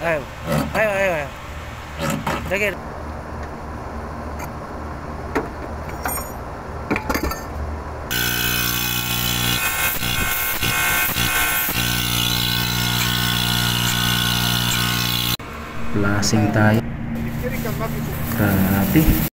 Ayo, ayo, ayo, ayo. Lagi. Flashing tayo gratis.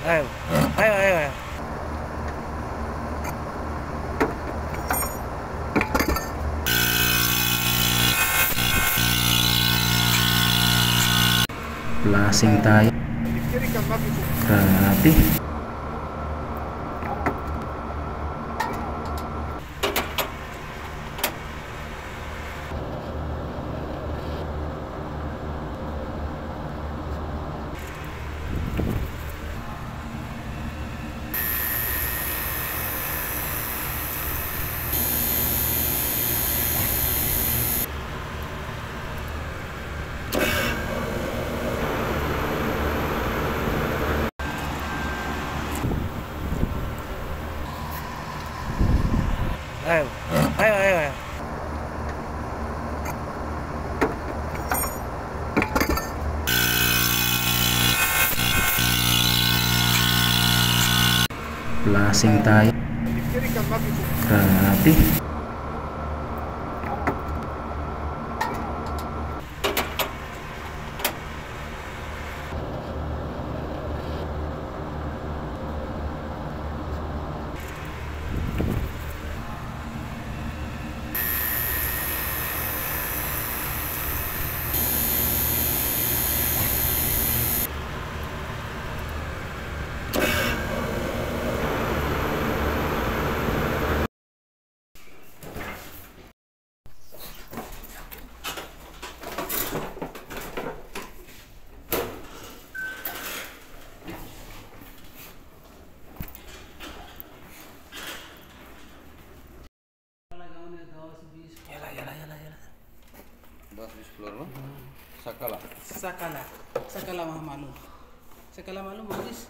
Ayo, ayo, ayo, ayo. Flashing tayo gratis. Ayo, ayo, ayo, ayo. Flashing tayo gratis. Sakala. Sakala mah malu. Sakala malu manis.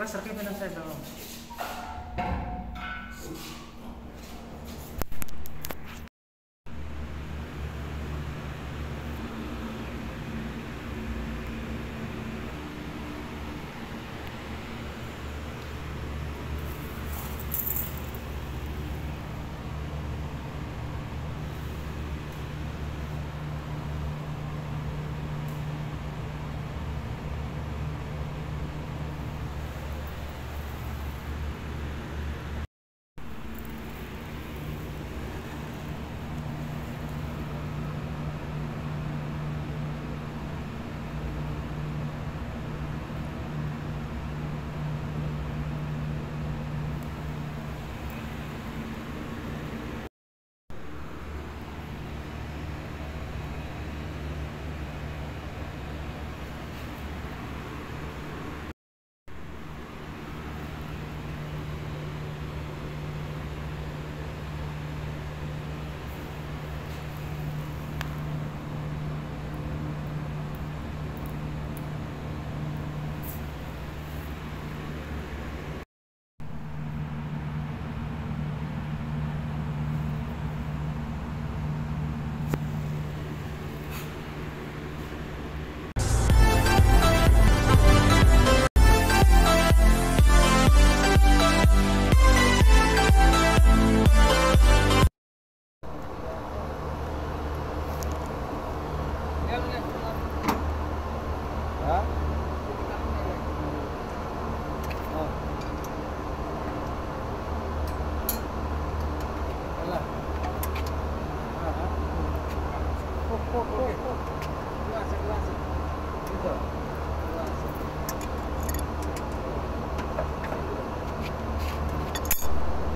Terus sakit benar saya dong.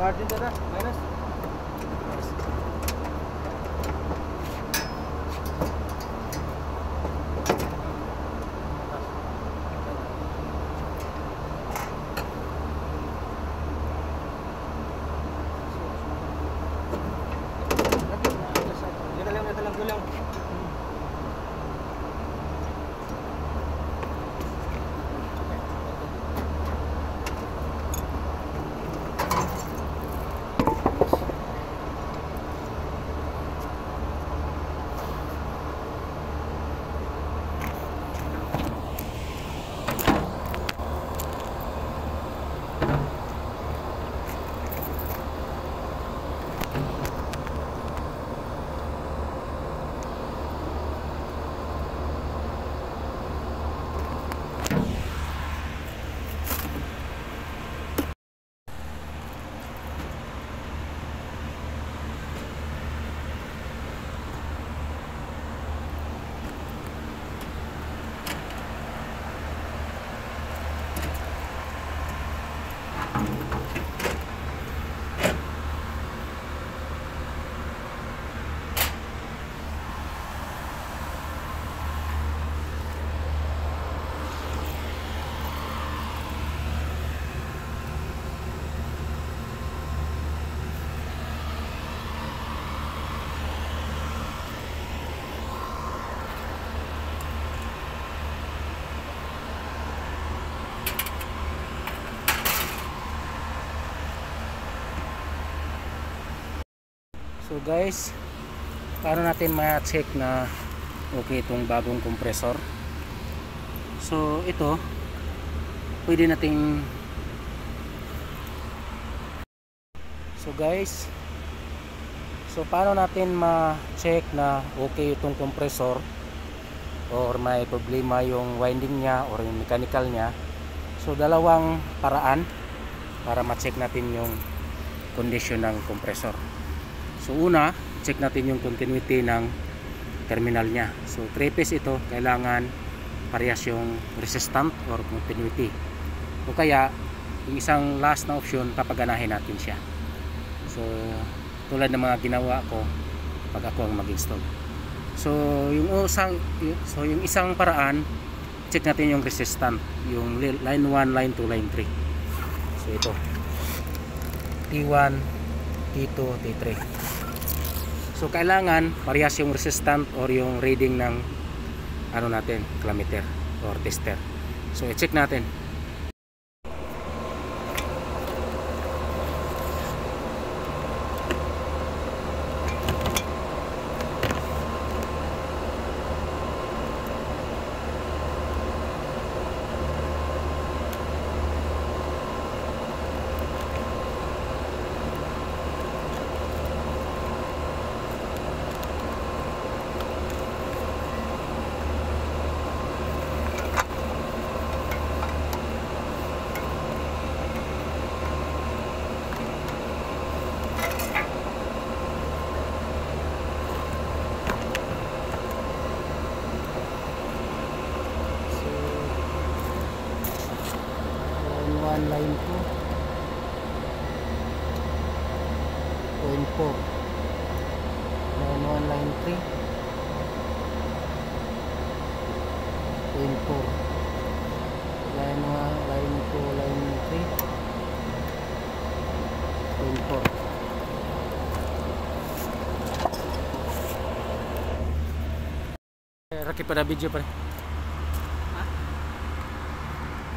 Guard din dada, minus. Gulang. So guys, paano natin ma-check na okay itong bagong compressor? So ito, pwede nating paano natin ma-check na okay itong compressor or may problema yung winding niya or yung mechanical niya? So dalawang paraan para ma-check natin yung condition ng compressor. So una, check natin yung continuity ng terminal niya. So 3-phase ito, kailangan parehas yung resistant or continuity. O kaya, yung isang last na option, papaganahin natin siya. So tulad ng mga ginawa ko pag ako ang mag-install. So yung isang paraan, check natin yung resistant, yung line 1, line 2, line 3. So ito, T1, T2, T3. So kailangan parehas yung resistant or yung reading ng ano natin, climameter or tester. So i-check natin. Line 2 0.4, line 1, line 3 0.4, line 1, line 2, line 3 0.4. Rakip pada video pare.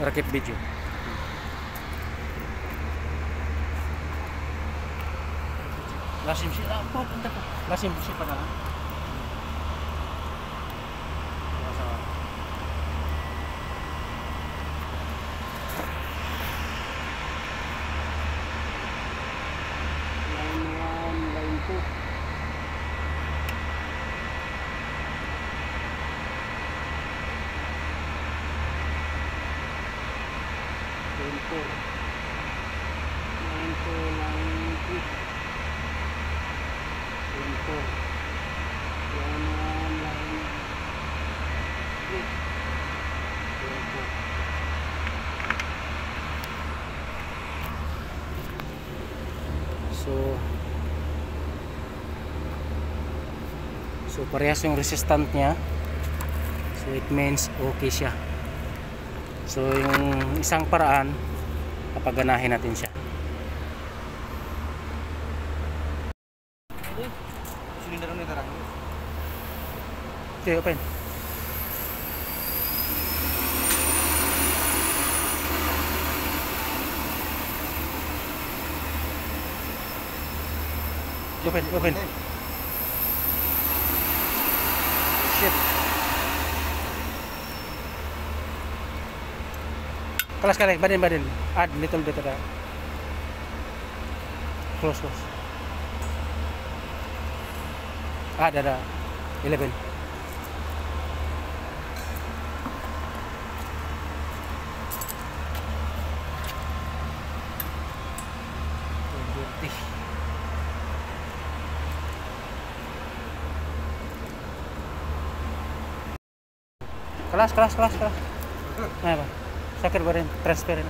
Rakip video. Lasim siya. Punta po. Lasim siya pa na. Line 1, line 2. Line 4. Line 2, line 3. Line 4, line 1, line 3, line 4. So parehas yung resistant niya. So it means okay siya. So yung isang paraan, papaganahin natin siya. Okay, open. Open. Shit. Kelas, badan. Add little bit of that. Close. Ada. 11. Kelas. Nah, Bang. Sakit badan, transparent.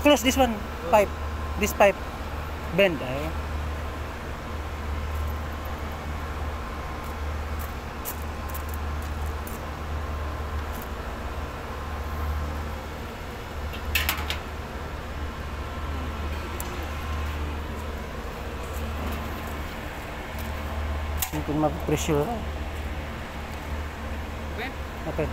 Close this one, pipe. This pipe bend. Mungkin mag-pressure. Open.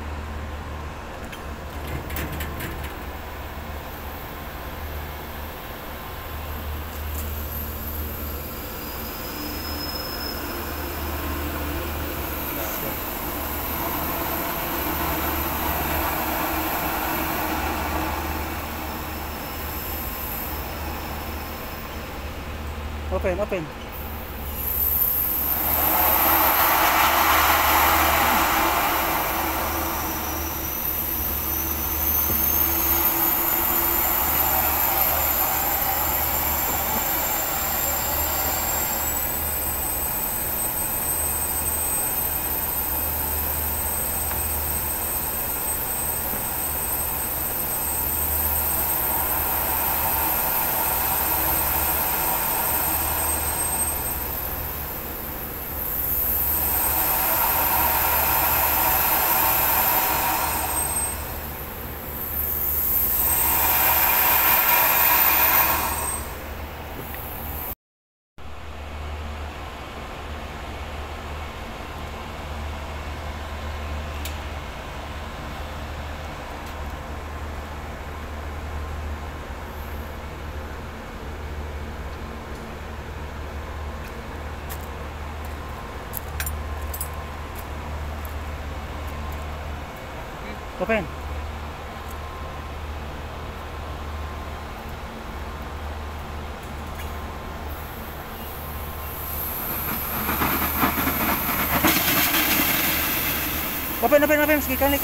Open. Open. Sekali.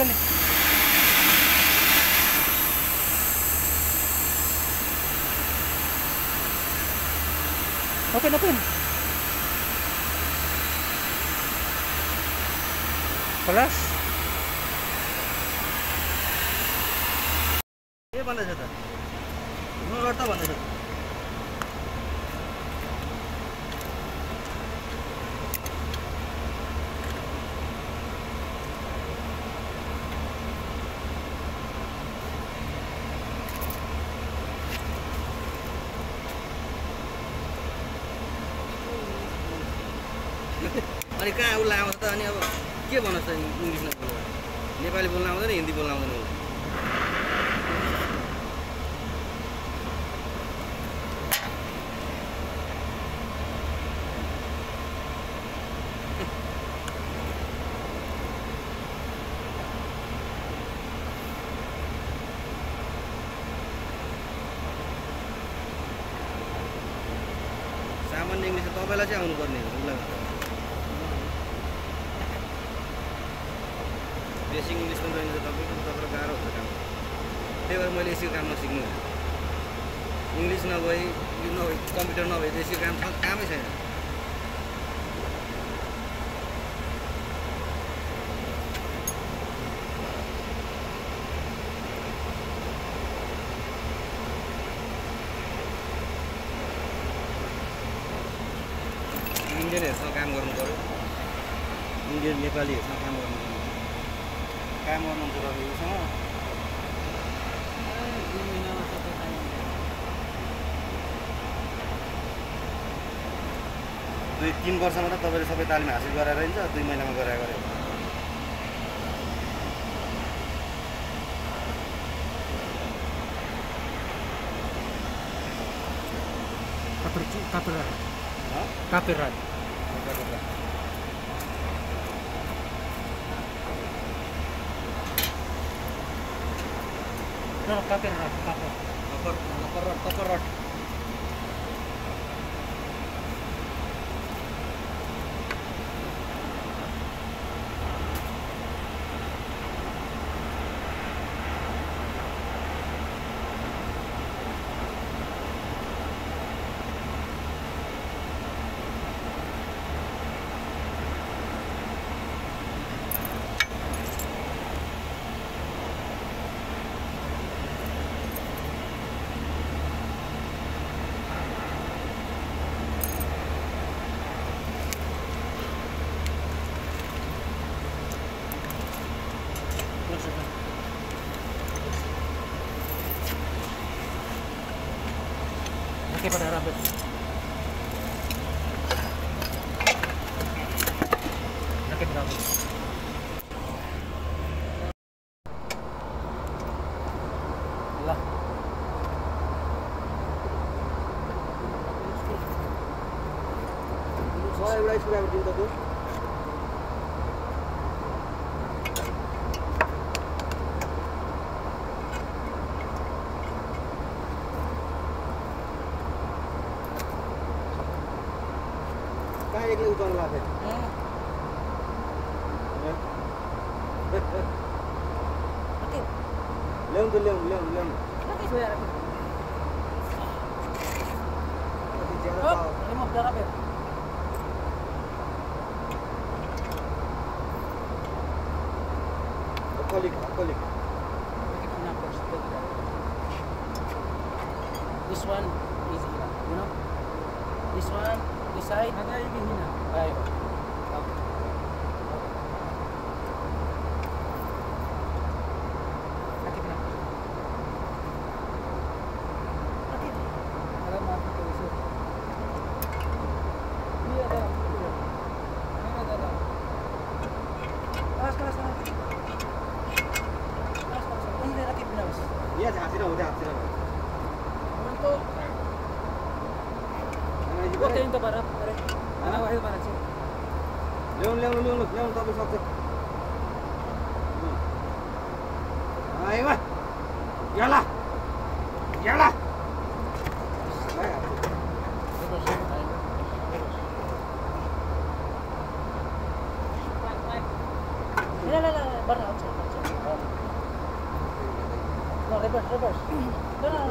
Open. Kelas. के भन्दैछ त नगर त भन्दैछ अनि कहाँ उसलाई आउँछ त अनि अब के भन्नुहोस् त इङ्ग्लिसमा बोल्नु नेपाली बोल्न आउँदैन हिन्दी बोल्न आउँदैन उसलाई सामान्य इङ्ग्लिस तपाईँलाई चाहिँ आउनुपर्ने हो उसलाई बेसिक इङ्ग्लिस पनि रहेन तपाईँलाई गाह्रो हुन्छ काम त्यही भएर मैले यसको काम नसिक्नु इङ्ग्लिस नभई यो नभई कम्प्युटर नभए यसको कामै छैन इन्डियनहरूसँग काम गर्नु पऱ्यो, इन्डियन नेपालीहरूसँग काम गर्नु पऱ्यो। काम गर्नुहुन्छ तपाईँ उसँग 2 महिनामा सबै टाइम हुन्छ। 2-3 वर्षमा त तपाईँले सबै तालिम हासिल गरेर रहन्छ, 2 महिनामा गरे Copyright. No, copyright. Copyright. Oke, pada rambut. Oke, pada rambut. Lah. Soalnya udah sudah berjumpa tuh. Kaya yang lebih utang lah, Leon. Lima berapa ya? Alkoholik. This one easy, you know. This one, this side. Ada ini hina. Ayo. Iya, hasilnya udah. Untuk oke itu barat. Anak wahid barat sih. Leon tapi सक्छ. Ayo mah. Yalah. Reverse.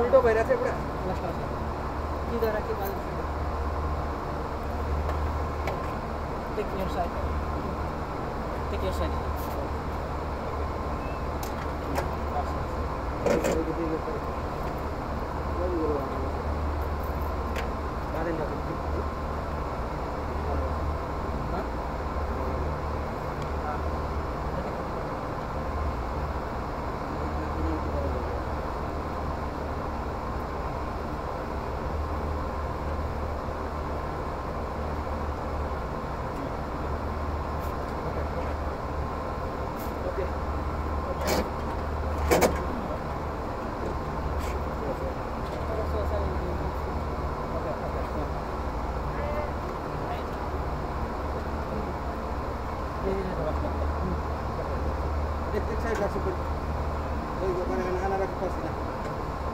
उल्टो भइरहेछ पुरा. Either I keep on. Take your side.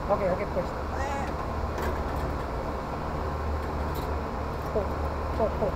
Okay, first. Hold.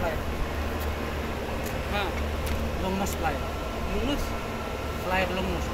flight. हाँ Long nose flight. लुनुहोस् Flight long nose.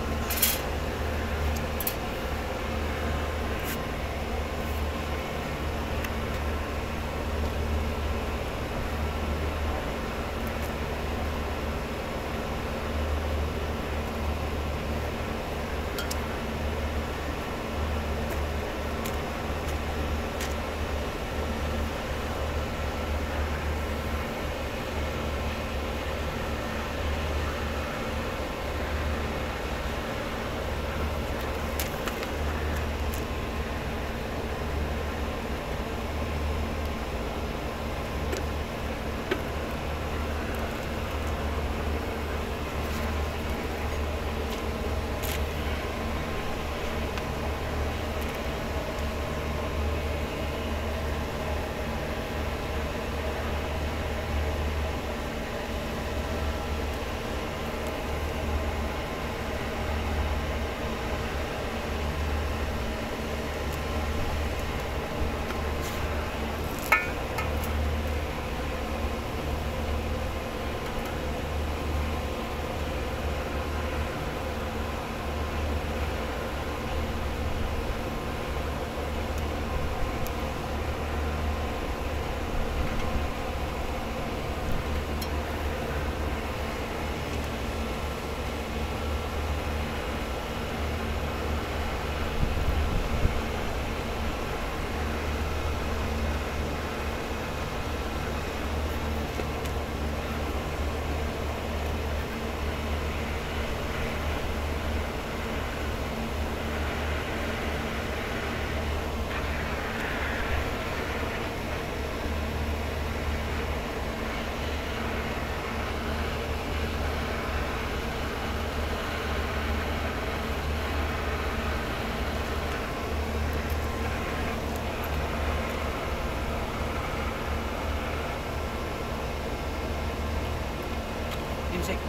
Insect.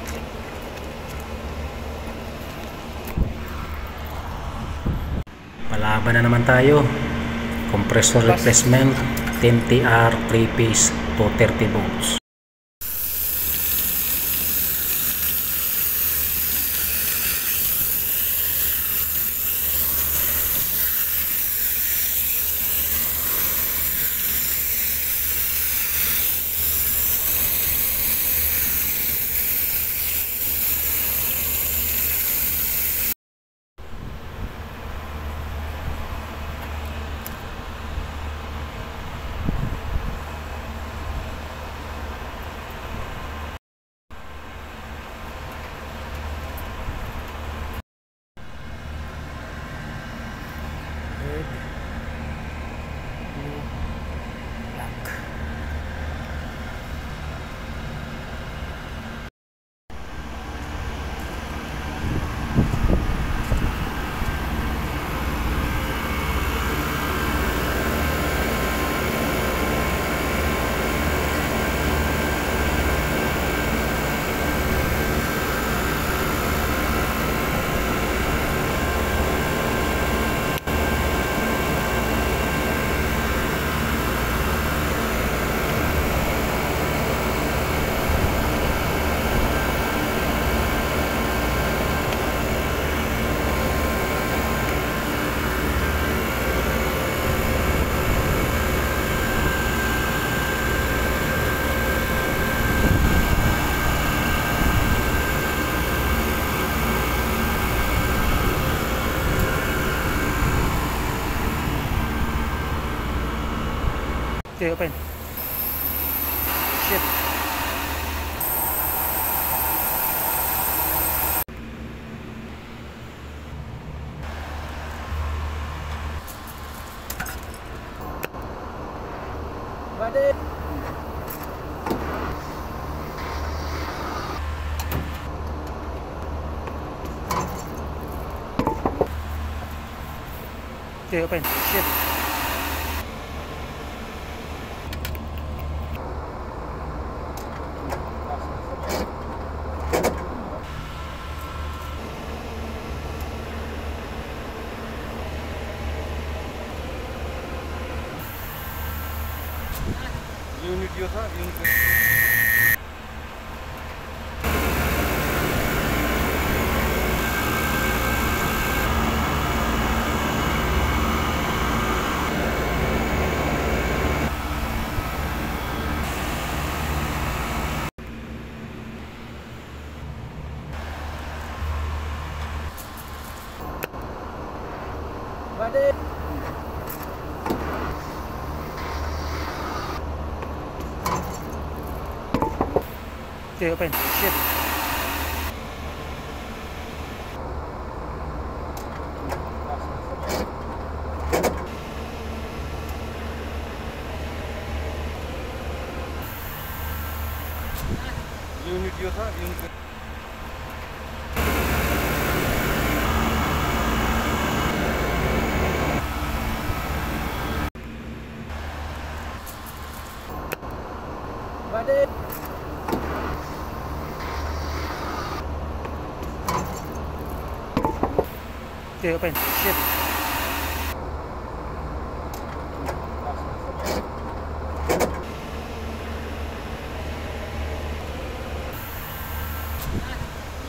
Palaban na naman tayo. Compressor replacement 10TR 3-phase 230 volts. Okay, open. Shit. Bade. Okay, open. Shit. Unit यो छ unit Balik. Okay, open. Shit. Unit यो छ unit Balik. Okay, open. Shit.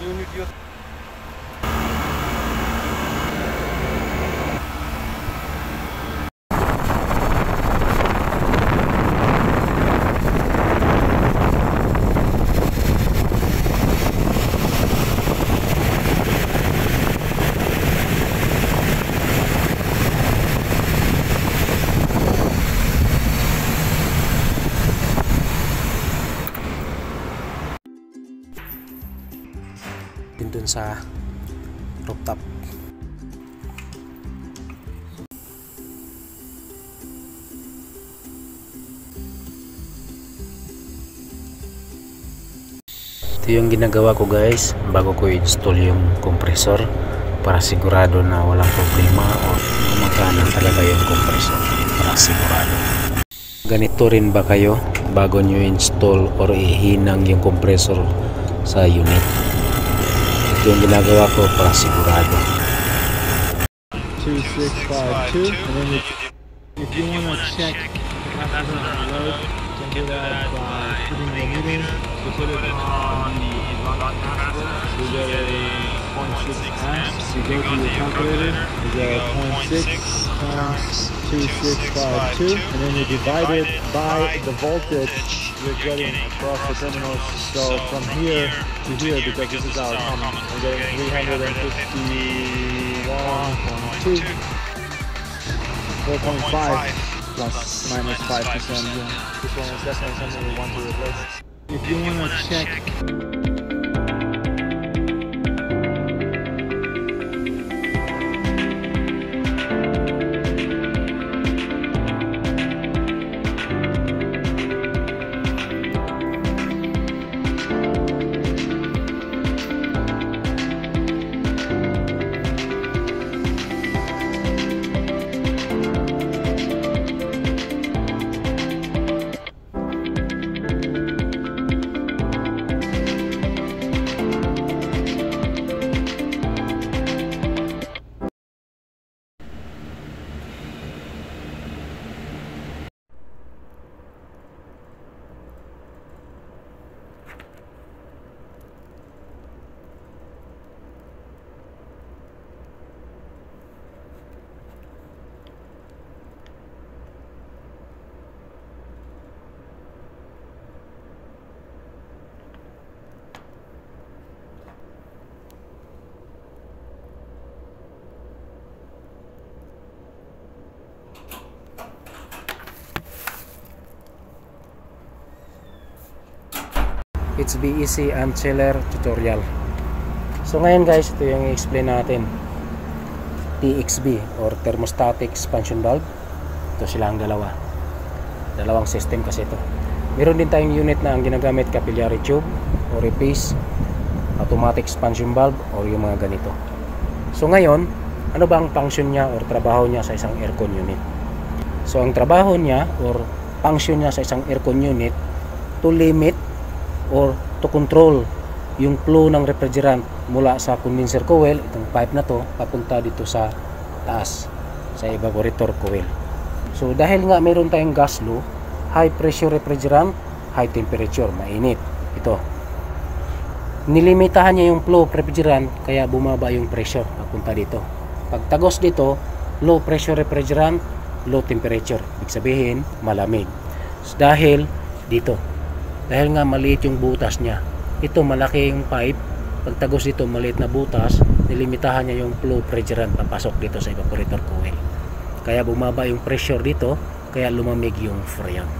Unit यो Dun sa rooftop. Ito yung ginagawa ko guys bago ko install yung compressor para sigurado na walang problema o gumagana talaga yung compressor para sigurado. Ganito rin ba kayo bago nyo install or ihinang yung compressor sa unit? Ito yung ginagawa ko para sigurado. 2652, and then if you want to check after the load, you can do that by putting the meter. So put it on the inverter capacitor. You get a 0.6 amps. You go to your calculator. You get 0.6 times 2652, and then you divide it by the voltage you're getting across the terminals. So from here to here, because this is our common, we're getting 351.2, 4.5 plus minus 5%. This one is definitely something we want to replace. If you want to check It's BEC and chiller tutorial. So ngayon guys, ito yung i-explain natin. TXV or thermostatic expansion valve. Ito sila ang dalawang system kasi ito. Meron din tayong unit na ang ginagamit capillary tube or replace automatic expansion valve or yung mga ganito. So ngayon, ano ba ang function niya or trabaho niya sa isang aircon unit? So ang trabaho niya or function niya sa isang aircon unit to limit or to control yung flow ng refrigerant mula sa condenser coil, itong pipe na to, papunta dito sa taas sa evaporator coil. So dahil nga meron tayong gas flow, high pressure refrigerant, high temperature, mainit. Ito, nilimitahan niya yung flow of refrigerant, kaya bumaba yung pressure papunta dito. Pag tagos dito, low pressure refrigerant, low temperature, ibig sabihin malamig. So, dahil nga maliit yung butas niya, ito malaki yung pipe, pag tagos dito maliit na butas, nilimitahan niya yung flow refrigerant papasok dito sa evaporator coil. Kaya bumaba yung pressure dito, kaya lumamig yung freon.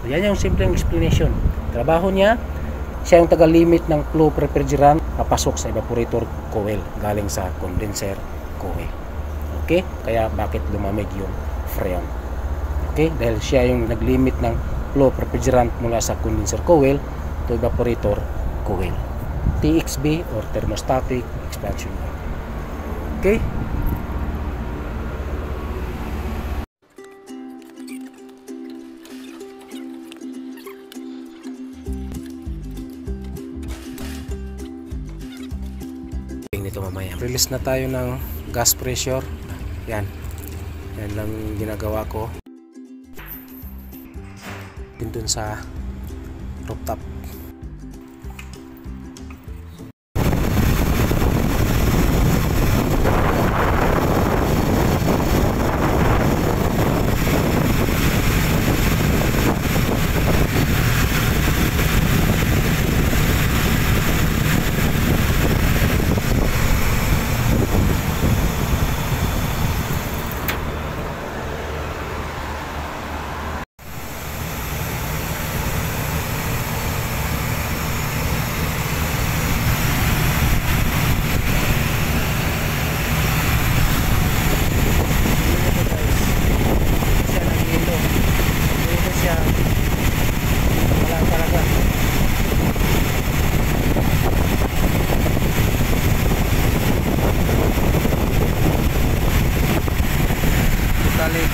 So yan yung simpleng explanation. Trabaho niya, siya yung taga-limit ng flow refrigerant papasok sa evaporator coil galing sa condenser coil. Okay? Kaya bakit lumamig yung freon? Okay? Dahil siya yung nag-limit ng flow refrigerant mula sa condenser coil to evaporator coil. TXB or thermostatic expansion valve. Okay? Nito mamaya. Release na tayo ng gas pressure. Yan. Yan lang ginagawa ko. Dun sa rooftop.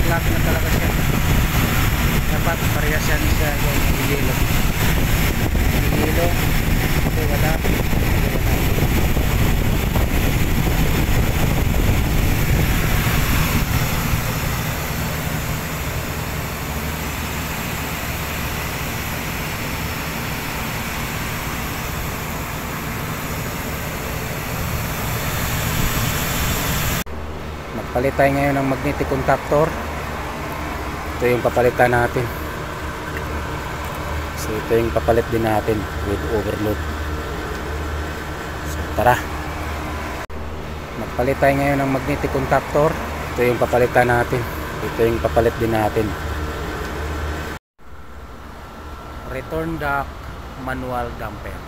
Flat na talaga siya. Dapat parehas yan siya yung hilo. Hilo. Okay, wala. Magpalit tayo ngayon ng magnetic contactor. Ito yung papalitan natin. So ito yung papalit din natin with overload. So tara. Magpalit tayo ngayon ng magnetic contactor. Ito yung papalitan natin. Ito yung papalit din natin. Return duct manual damper.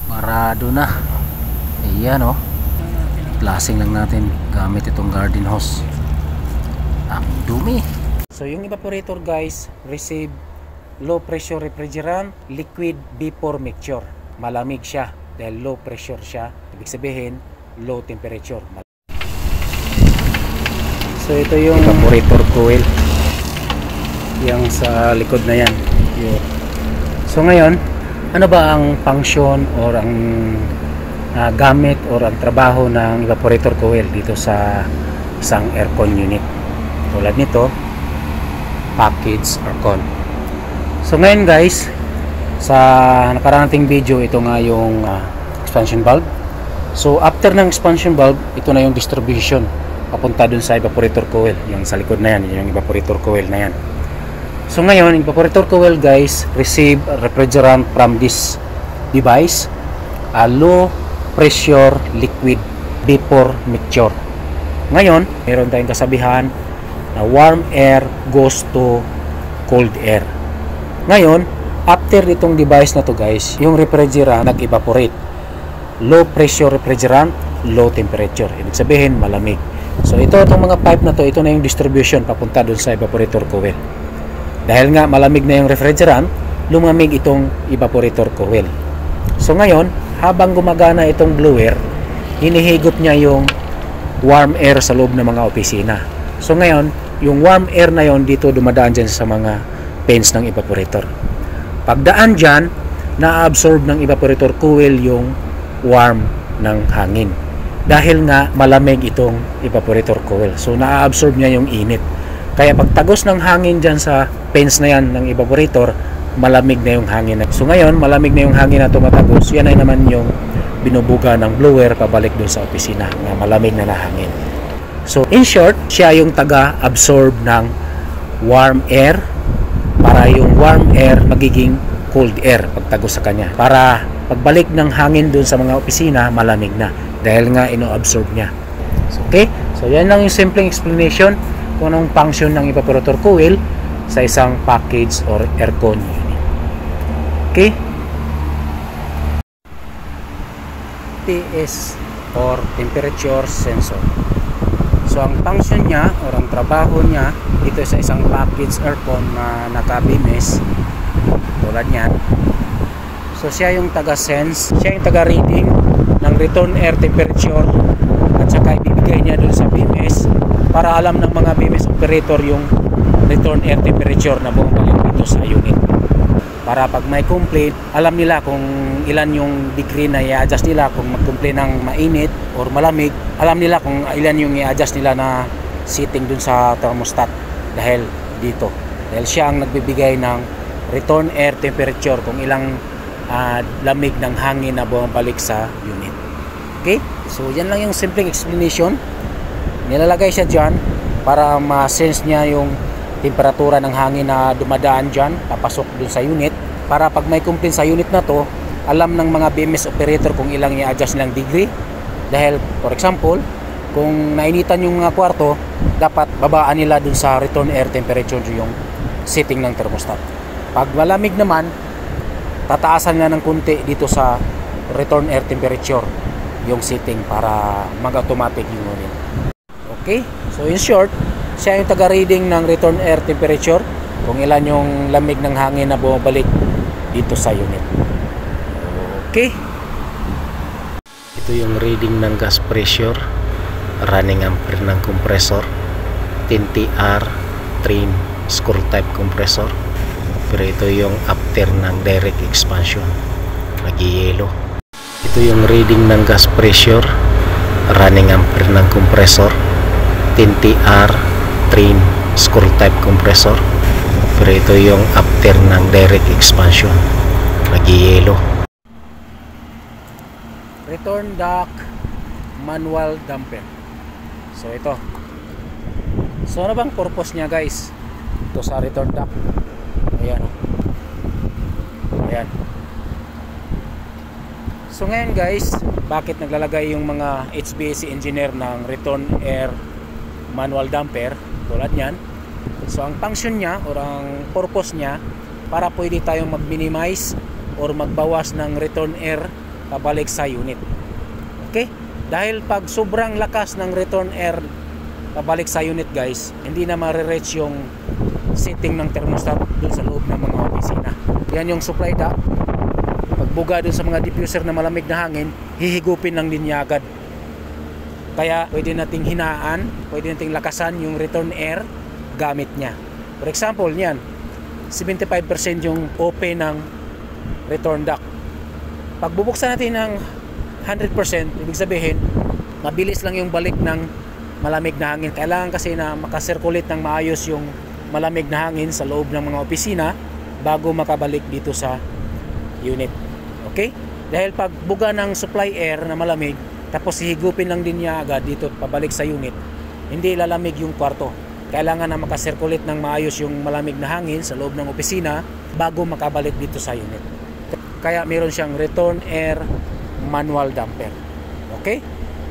Parado na. Ayan oh. Lasing lang natin gamit itong garden hose. Ang dumi. So yung evaporator guys, receive low pressure refrigerant liquid vapor mixture. Malamig siya dahil low pressure siya. Ibig sabihin low temperature. So ito yung evaporator coil. Yang sa likod na yan. So ngayon, ano ba ang function or ang gamit or ang trabaho ng evaporator coil dito sa isang aircon unit? Tulad nito, package aircon. So ngayon guys, sa nakarating video, ito nga yung expansion valve. So after ng expansion valve, ito na yung distribution papunta dun sa evaporator coil. Yung sa likod na yan, yung evaporator coil na yan. So ngayon, evaporator coil guys, receive refrigerant from this device, a low pressure liquid vapor mixture. Ngayon, meron tayong kasabihan na warm air goes to cold air. Ngayon, after itong device na to guys, yung refrigerant nag-evaporate. Low pressure refrigerant, low temperature. Ibig sabihin, malamig. So ito, itong mga pipe na to, ito na yung distribution papunta dun sa evaporator coil. Dahil nga malamig na yung refrigerant, lumamig itong evaporator coil. So ngayon, habang gumagana itong blower, hinihigop niya yung warm air sa loob ng mga opisina. So ngayon, yung warm air na yon dito dumadaan dyan sa mga pens ng evaporator. Pagdaan dyan, na-absorb ng evaporator coil yung warm ng hangin. Dahil nga malamig itong evaporator coil. So na-absorb niya yung init. Kaya pagtagos ng hangin dyan sa pens na yan ng evaporator, malamig na yung hangin. So ngayon, malamig na yung hangin na tumatagos. Yan ay naman yung binubuga ng blower pabalik dun sa opisina na malamig na hangin. So in short, siya yung taga-absorb ng warm air para yung warm air magiging cold air pagtagos sa kanya. Para pagbalik ng hangin dun sa mga opisina, malamig na. dahil nga ino-absorb niya. Okay? So yan lang yung simpleng explanation kung anong function ng evaporator coil sa isang package or aircon unit. Okay? TS or temperature sensor. So ang function niya or ang trabaho niya dito sa isang package aircon na naka-BMS tulad niyan. So siya yung taga-sense, siya yung taga-reading ng return air temperature at saka ibibigay niya doon sa BMS para alam ng mga BMS operator yung return air temperature na bumabalik dito sa unit. Para pag may complaint, alam nila kung ilan yung degree na i-adjust nila. Kung mag-complain ng mainit or malamig, alam nila kung ilan yung i-adjust nila na setting dun sa thermostat dahil dito. Dahil siya ang nagbibigay ng return air temperature kung ilang lamig ng hangin na bumabalik sa unit. Okay? So yan lang yung simple explanation. Nilalagay siya dyan para ma-sense niya yung temperatura ng hangin na dumadaan dyan, papasok dun sa unit, para pag may complaint sa unit na to, alam ng mga BMS operator kung ilang i-adjust nilang degree. Dahil for example, kung nainitan yung mga kwarto, dapat babaan nila dun sa return air temperature yung setting ng thermostat. Pag malamig naman, tataasan nga ng kunti dito sa return air temperature yung setting para mag-automatic yung unit. Okay? So in short, siya yung taga-reading ng return air temperature kung ilan yung lamig ng hangin na bumabalik dito sa unit. Okay. Ito yung reading ng gas pressure, running ampere ng compressor, 10TR trim screw type compressor. Pero ito yung after ng direct expansion, nag-yellow. Ito yung reading ng gas pressure, running ampere ng compressor, 10TR trim screw type compressor. Pero ito yung after ng direct expansion, nag-yellow. Return duct manual damper. So ito. So ano bang purpose niya, guys? Ito sa return duct. Ayan, oh. Ayan. So ngayon, guys, bakit naglalagay yung mga HVAC engineer ng return air manual damper tulad niyan? So ang function niya or ang purpose niya para pwede tayong mag-minimize or magbawas ng return air pabalik sa unit. Okay? Dahil pag sobrang lakas ng return air pabalik sa unit, guys, hindi na ma-reach yung setting ng thermostat dun sa loob ng mga opisina. Yan yung supply duct. Pagbuga dun sa mga diffuser na malamig na hangin, hihigupin lang din niya agad. Kaya pwede nating hinaan, pwede nating lakasan yung return air gamit niya. For example, niyan, 75% yung open ng return duct. Pag bubuksan natin ng 100%, ibig sabihin, mabilis lang yung balik ng malamig na hangin. Kailangan kasi na makasirculate ng maayos yung malamig na hangin sa loob ng mga opisina bago makabalik dito sa unit. Okay? Dahil pag buga ng supply air na malamig, tapos hihigupin lang din niya agad dito pabalik sa unit, hindi lalamig yung kwarto. Kailangan na makasirculate ng maayos yung malamig na hangin sa loob ng opisina bago makabalik dito sa unit. Kaya meron siyang return air manual damper. Okay?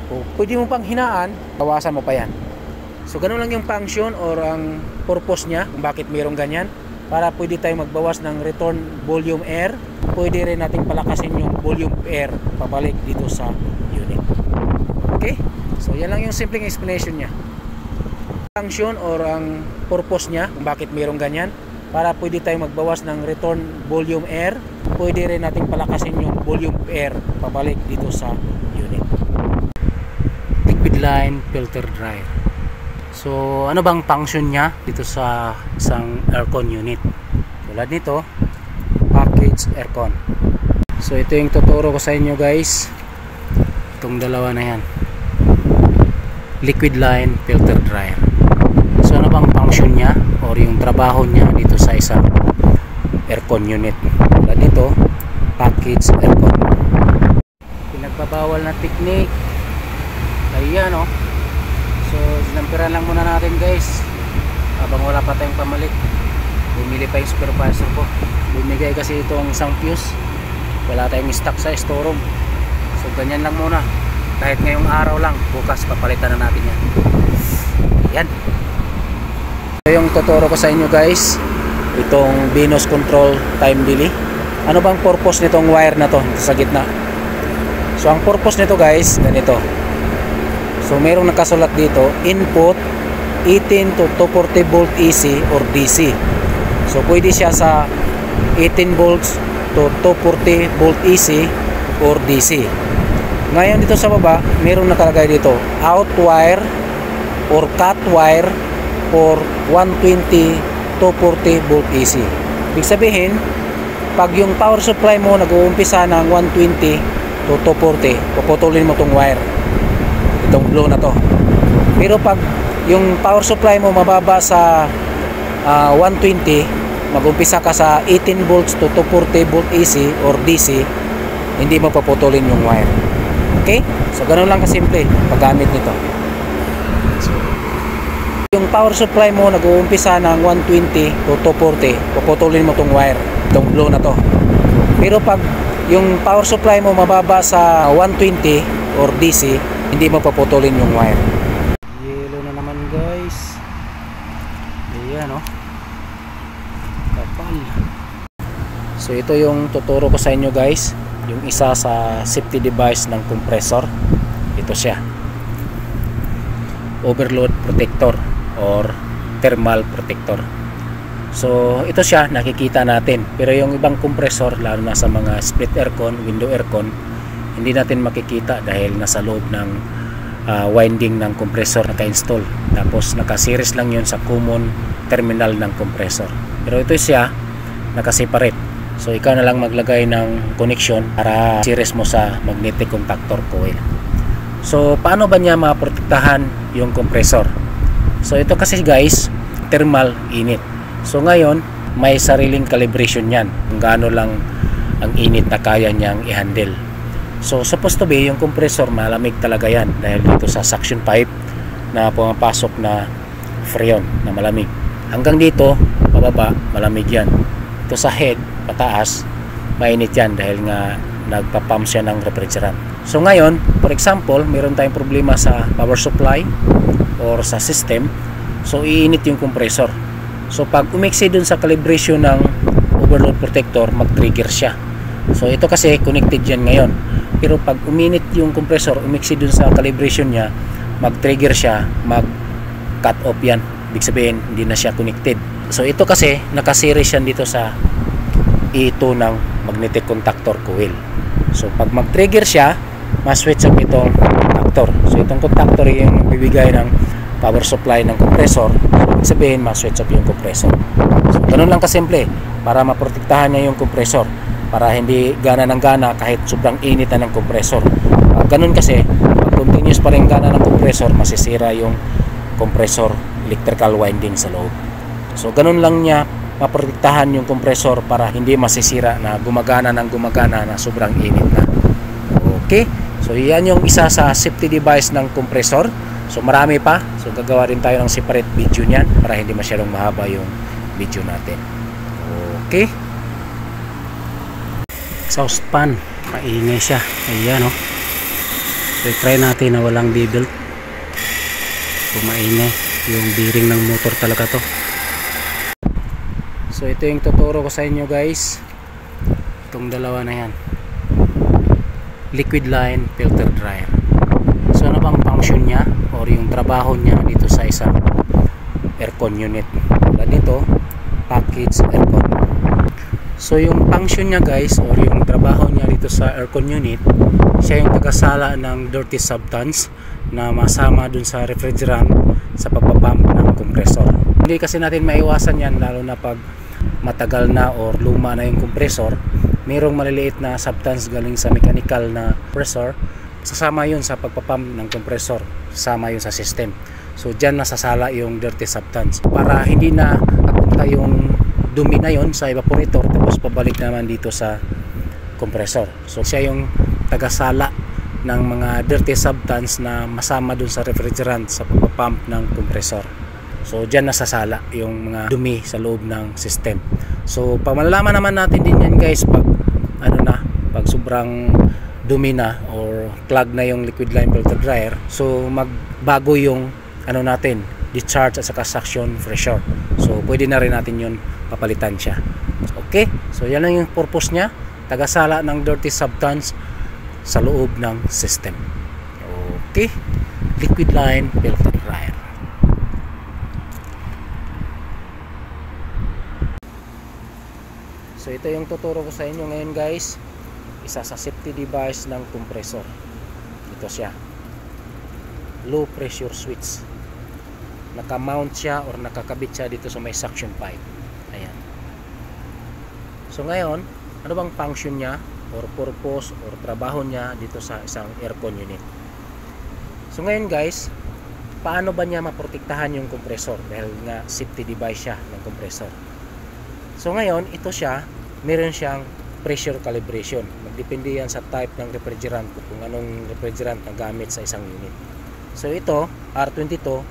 O pwede mo pang hinaan, bawasan mo pa yan. So ganun lang yung function or ang purpose niya kung bakit mayroong ganyan, para pwede tayong magbawas ng return volume air. Pwede rin nating palakasin yung volume air pabalik dito sa unit. Okay? So yan lang yung simpleng explanation niya. Function or ang purpose niya kung bakit mayroong ganyan, para pwede tayong magbawas ng return volume air. Pwede rin nating palakasin yung volume air pabalik dito sa unit. Liquid line filter dryer. So ano bang function niya dito sa isang aircon unit? Tulad nito, package aircon. So ito yung tuturo ko sa inyo, guys. Itong dalawa na yan, liquid line filter dryer. So ano bang function niya or yung trabaho niya dito sa isang aircon unit? Tulad nito, package aircon. Pinagbabawal na technique. Ayan, oh. So sinampiran lang muna natin, guys, habang wala pa tayong pamalit. Bumili pa yung supervisor ko. Bumigay kasi itong isang fuse, wala tayong stock sa storeroom. So ganyan lang muna. kahit ngayong araw lang, bukas papalitan na natin yan. Yan. So yung tuturo ko sa inyo guys, itong Venus control time delay. Ano bang purpose nitong wire na to sa gitna? So ang purpose nito guys, ganito. So merong nakasulat dito, input 18 to 240 volt AC or DC. So pwede siya sa 18 volts to 240 volt AC or DC. Ngayon dito sa baba, merong nakalagay dito, out wire or cut wire for 120 240 volt AC. Ibig sabihin, pag yung power supply mo nag-uumpisa ng 120 to 240, puputulin mo tong wire, itong blue na to. Pero pag yung power supply mo mababa sa 120, mag-umpisa ka sa 18 volts to 240 volt AC or DC, hindi mo paputulin yung wire. Okay? So ganun lang kasimple paggamit nito. So, yung power supply mo nag-uumpisa ng 120 to 240, puputulin mo tong wire, itong blue na to. Pero pag yung power supply mo mababa sa 120 or DC, hindi mo paputulin yung wire. Yellow na naman guys. Ayan oh. Kapal. So ito yung tuturo ko sa inyo guys, yung isa sa safety device ng compressor. Ito siya, overload protector or thermal protector. So ito siya, nakikita natin. Pero yung ibang compressor, lalo na sa mga split aircon, window aircon, hindi natin makikita dahil nasa loob ng winding ng compressor naka-install. Tapos naka-series lang yun sa common terminal ng compressor. Pero ito siya, naka-separate. So ikaw na lang maglagay ng connection para series mo sa magnetic contactor coil. So paano ba niya maprotektahan yung compressor? So ito kasi guys, thermal init. So ngayon, may sariling calibration yan kung gaano lang ang init na kaya niyang i-handle. So supposed to be, yung compressor malamig talaga yan dahil dito sa suction pipe na pumapasok na freon na malamig. Hanggang dito, pababa, malamig yan. Ito sa head, pataas, mainit yan dahil nga nagpapump siya ng refrigerant. So ngayon, for example, meron tayong problema sa power supply or sa system, so iinit yung compressor. So pag umiksi dun sa calibration ng overload protector, mag-trigger siya. So ito kasi connected yan ngayon. Pero pag uminit yung compressor, umiksi dun sa calibration niya, mag-trigger siya, mag-cut off yan. Ibig sabihin, hindi na siya connected. So ito kasi, nakaseries yan dito sa E2 ng magnetic contactor coil. So pag mag-trigger siya, ma-switch up itong contactor. So itong contactor yung bibigay ng power supply ng compressor. So sabihin, ma-switch up yung compressor. So ganun lang kasimple para maprotektahan niya yung compressor, para hindi gana ng gana kahit sobrang init na ng compressor. Ganun kasi, pag continuous pa rin gana ng compressor, masisira yung compressor electrical winding sa loob. So ganun lang niya maprotektahan yung compressor para hindi masisira na gumagana ng gumagana na sobrang init na. Okay, so yan yung isa sa safety device ng compressor. So marami pa, so gagawa rin tayo ng separate video niyan para hindi masyadong mahaba yung video natin. Okay, exhaust fan, maingay siya. Ayan oh. Try natin na walang belt. So maingay yung bearing ng motor talaga to. So ito yung tuturo ko sa inyo guys, itong dalawa na yan, liquid line filter dryer. So ano bang function niya or yung trabaho niya dito sa isang aircon unit? Dito, package aircon. So yung function niya guys or yung trabaho niya dito sa aircon unit, siya yung tagasala ng dirty substance na masama dun sa refrigerant sa pagpapump ng compressor. Hindi kasi natin maiwasan yan, lalo na pag matagal na or luma na yung compressor. Mayroong maliliit na substance galing sa mechanical na compressor, sasama yun sa pagpapump ng compressor, sasama yun sa system. So dyan nasasala yung dirty substance para hindi na papunta yung dumi na yun sa evaporator tapos pabalik naman dito sa compressor. So siya yung tagasala ng mga dirty substance na masama dun sa refrigerant sa pagpapump ng compressor. So dyan nasasala yung mga dumi sa loob ng system. So pamalalaman naman natin din yan guys pag pag sobrang dumi na or clog na yung liquid line filter dryer. So magbago yung ano natin, discharge at saka suction pressure. So pwede na rin natin yun papalitan siya. Okay, so yan lang yung purpose niya, tagasala ng dirty substance sa loob ng system. Okay, liquid line filter dryer. So ito yung tuturo ko sa inyo ngayon guys, isa sa safety device ng compressor. Ito siya, low pressure switch. Naka-mount siya or nakakabit siya dito sa may suction pipe. Ayan. So ngayon, ano bang function niya or purpose or trabaho niya dito sa isang aircon unit? So ngayon guys, paano ba niya maprotektahan yung compressor? Dahil nga safety device siya ng compressor. So ngayon, ito siya, meron siyang pressure calibration. Magdepende yan sa type ng refrigerant kung anong refrigerant na gamit sa isang unit. So ito, R22,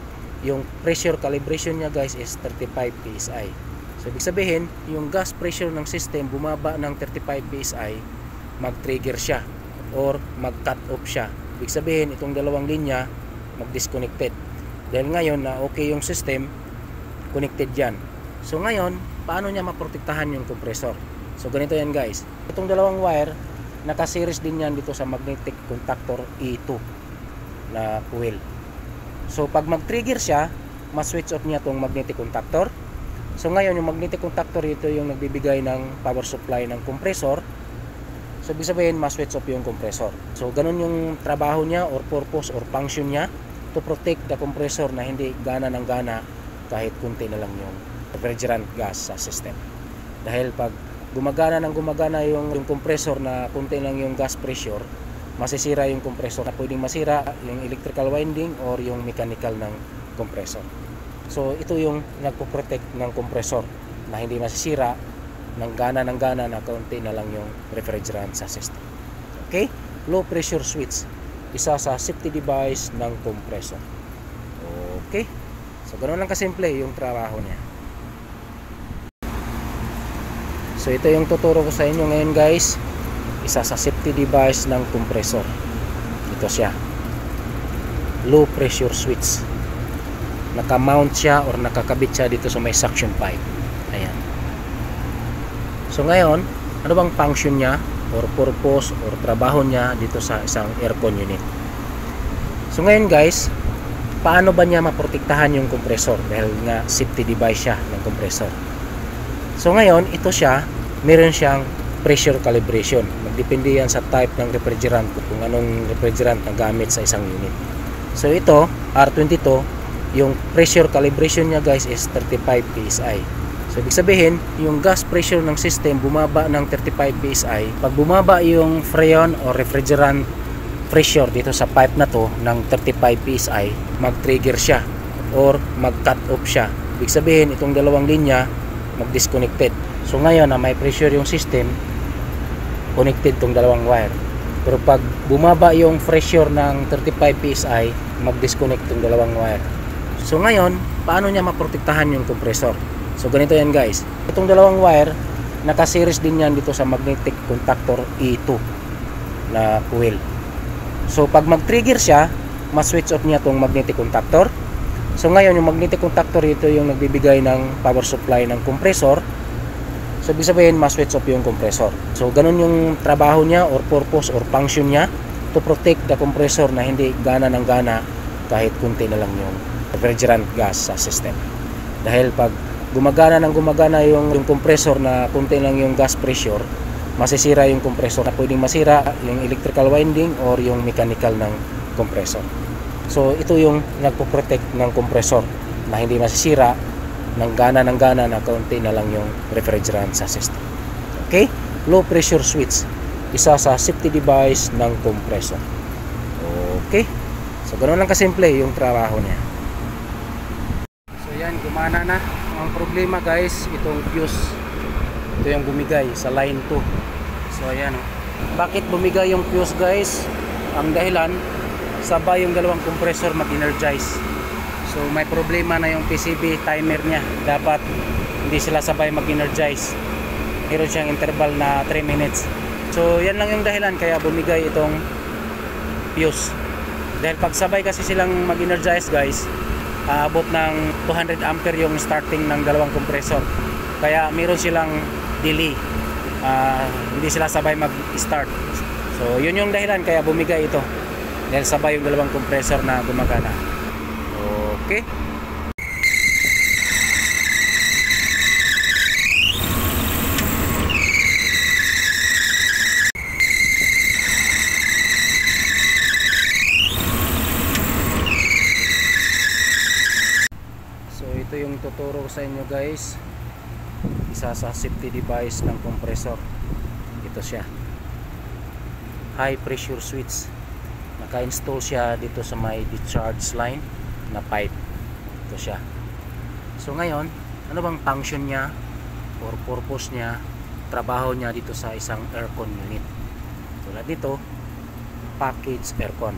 yung pressure calibration niya guys is 35 PSI. So ibig sabihin, yung gas pressure ng system bumaba ng 35 PSI, mag-trigger siya or mag-cut off siya. Ibig sabihin, itong dalawang linya mag-disconnected. Dahil ngayon na okay yung system, connected yan. So ngayon, paano niya maprotektahan yung compressor? So ganito yan guys. Itong dalawang wire, naka-series din yan dito sa magnetic contactor E2 na coil. So pag mag-trigger siya, ma-switch off niya itong magnetic contactor. So ngayon, yung magnetic contactor ito yung nagbibigay ng power supply ng compressor. So ibig sabihin, ma-switch off yung compressor. So ganun yung trabaho niya or purpose or function niya to protect the compressor na hindi gana ng gana kahit kunti na lang yung refrigerant gas sa system. Dahil pag gumagana yung compressor na kunti lang yung gas pressure, masisira yung compressor na pwedeng masira yung electrical winding or yung mechanical ng compressor. So ito yung nagpo-protect ng compressor na hindi masisira ng gana na kaunti na lang yung refrigerant sa system. Okay? Low pressure switch, isa sa safety device ng compressor. Okay? So ganoon lang kasimple yung trabaho niya. So ito yung tuturo ko sa inyo ngayon guys, isa sa safety device ng compressor. Ito siya, low pressure switch. Naka-mount siya or nakakabit siya dito sa may suction pipe. Ayan. So ngayon, ano bang function niya or purpose or trabaho niya dito sa isang aircon unit? So ngayon guys, paano ba niya maprotektahan yung compressor? Dahil nga safety device siya ng compressor. So ngayon, ito siya, meron siyang pressure calibration. Magdepende yan sa type ng refrigerant kung anong refrigerant na gamit sa isang unit. So ito, R22, yung pressure calibration niya guys is 35 PSI. So ibig sabihin, yung gas pressure ng system bumaba ng 35 PSI. Pag bumaba yung freon o refrigerant pressure dito sa pipe na to ng 35 PSI, mag-trigger siya or mag-cut off siya. Ibig sabihin, itong dalawang linya mag-disconnected. So ngayon na may pressure yung system, connected tong dalawang wire. Pero pag bumaba yung pressure ng 35 PSI, mag-disconnect tong dalawang wire. So ngayon, paano niya maprotektahan yung compressor? So ganito yan guys. Itong dalawang wire, naka-series din yan dito sa magnetic contactor E2 na coil. So pag mag-trigger siya, ma-switch off niya tong magnetic contactor. So ngayon, yung magnetic contactor ito yung nagbibigay ng power supply ng compressor. So ibig sabihin, ma-switch off yung compressor. So ganun yung trabaho niya or purpose or function niya to protect the compressor na hindi gana ng gana kahit kunti na lang yung refrigerant gas sa system. Dahil pag gumagana yung compressor na kunti lang yung gas pressure, masisira yung compressor na pwedeng masira yung electrical winding or yung mechanical ng compressor. So ito yung nagpo-protect ng compressor na hindi masisira ng gana na kaunti na lang yung refrigerant sa system. Okay? Low pressure switch, isa sa safety device ng compressor. Okay? So ganoon lang kasimple yung trabaho niya. So yan, gumana na. Ang problema guys, itong fuse, ito yung bumigay sa line 2. So ayan, bakit bumigay yung fuse guys? Ang dahilan, sabay yung dalawang compressor mag-energize. So may problema na yung PCB timer niya. Dapat hindi sila sabay mag-energize. Meron siyang interval na 3 minutes. So yan lang yung dahilan kaya bumigay itong fuse. Dahil pagsabay kasi silang mag-energize guys, aabot ng 200 ampere yung starting ng dalawang compressor. Kaya meron silang delay. Hindi sila sabay mag-start. So yun yung dahilan kaya bumigay ito. Dahil sabay yung dalawang compressor na gumagana. Okay. So ito yung tuturo sa inyo guys, isa sa safety device ng compressor. Ito siya, high pressure switch. Naka-install siya dito sa may discharge line na pipe. Ito siya. So ngayon, ano bang function niya or purpose niya, trabaho niya dito sa isang aircon unit? Tulad dito, package aircon.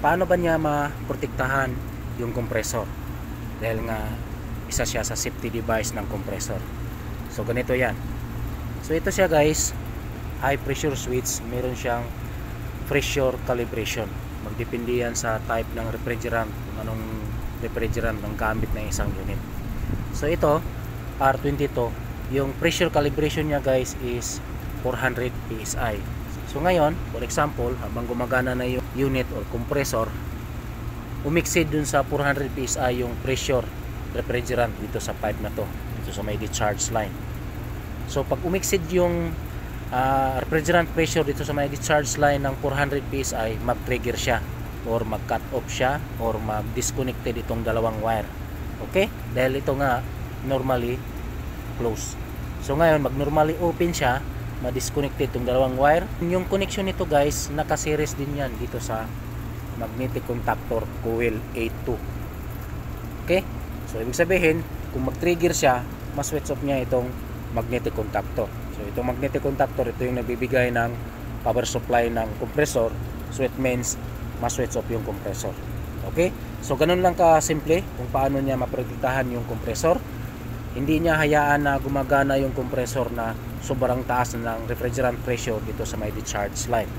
Paano ba niya maprotektahan yung compressor? Dahil nga isa siya sa safety device ng compressor. So ganito yan. So ito siya guys, high pressure switch. Meron siyang pressure calibration. Magdepende yan sa type ng refrigerant, kung anong refrigerant ng gamit ng isang unit. So ito, R22, yung pressure calibration niya guys is 400 PSI. So ngayon, for example, habang gumagana na yung unit or compressor, umexceed dun sa 400 PSI yung pressure refrigerant dito sa pipe na to, dito sa may discharge line. So pag umexceed yung refrigerant pressure dito sa may discharge line ng 400 PSI, mag-trigger siya or mag-cut off siya or mag-disconnected itong dalawang wire. Okay? Dahil ito nga normally close. So ngayon, mag-normally open siya, ma-disconnected itong dalawang wire. Yung connection nito guys, naka-series din yan dito sa magnetic contactor coil A2. Okay? So ibig sabihin, kung mag-trigger siya, ma-switch off niya itong magnetic contactor. So itong magnetic contactor, ito yung nagbibigay ng power supply ng compressor. So it means ma-switch off yung compressor. Okay? So ganun lang ka simple kung paano niya maprotektahan yung compressor. Hindi niya hayaan na gumagana yung compressor na sobrang taas ng refrigerant pressure dito sa may discharge line.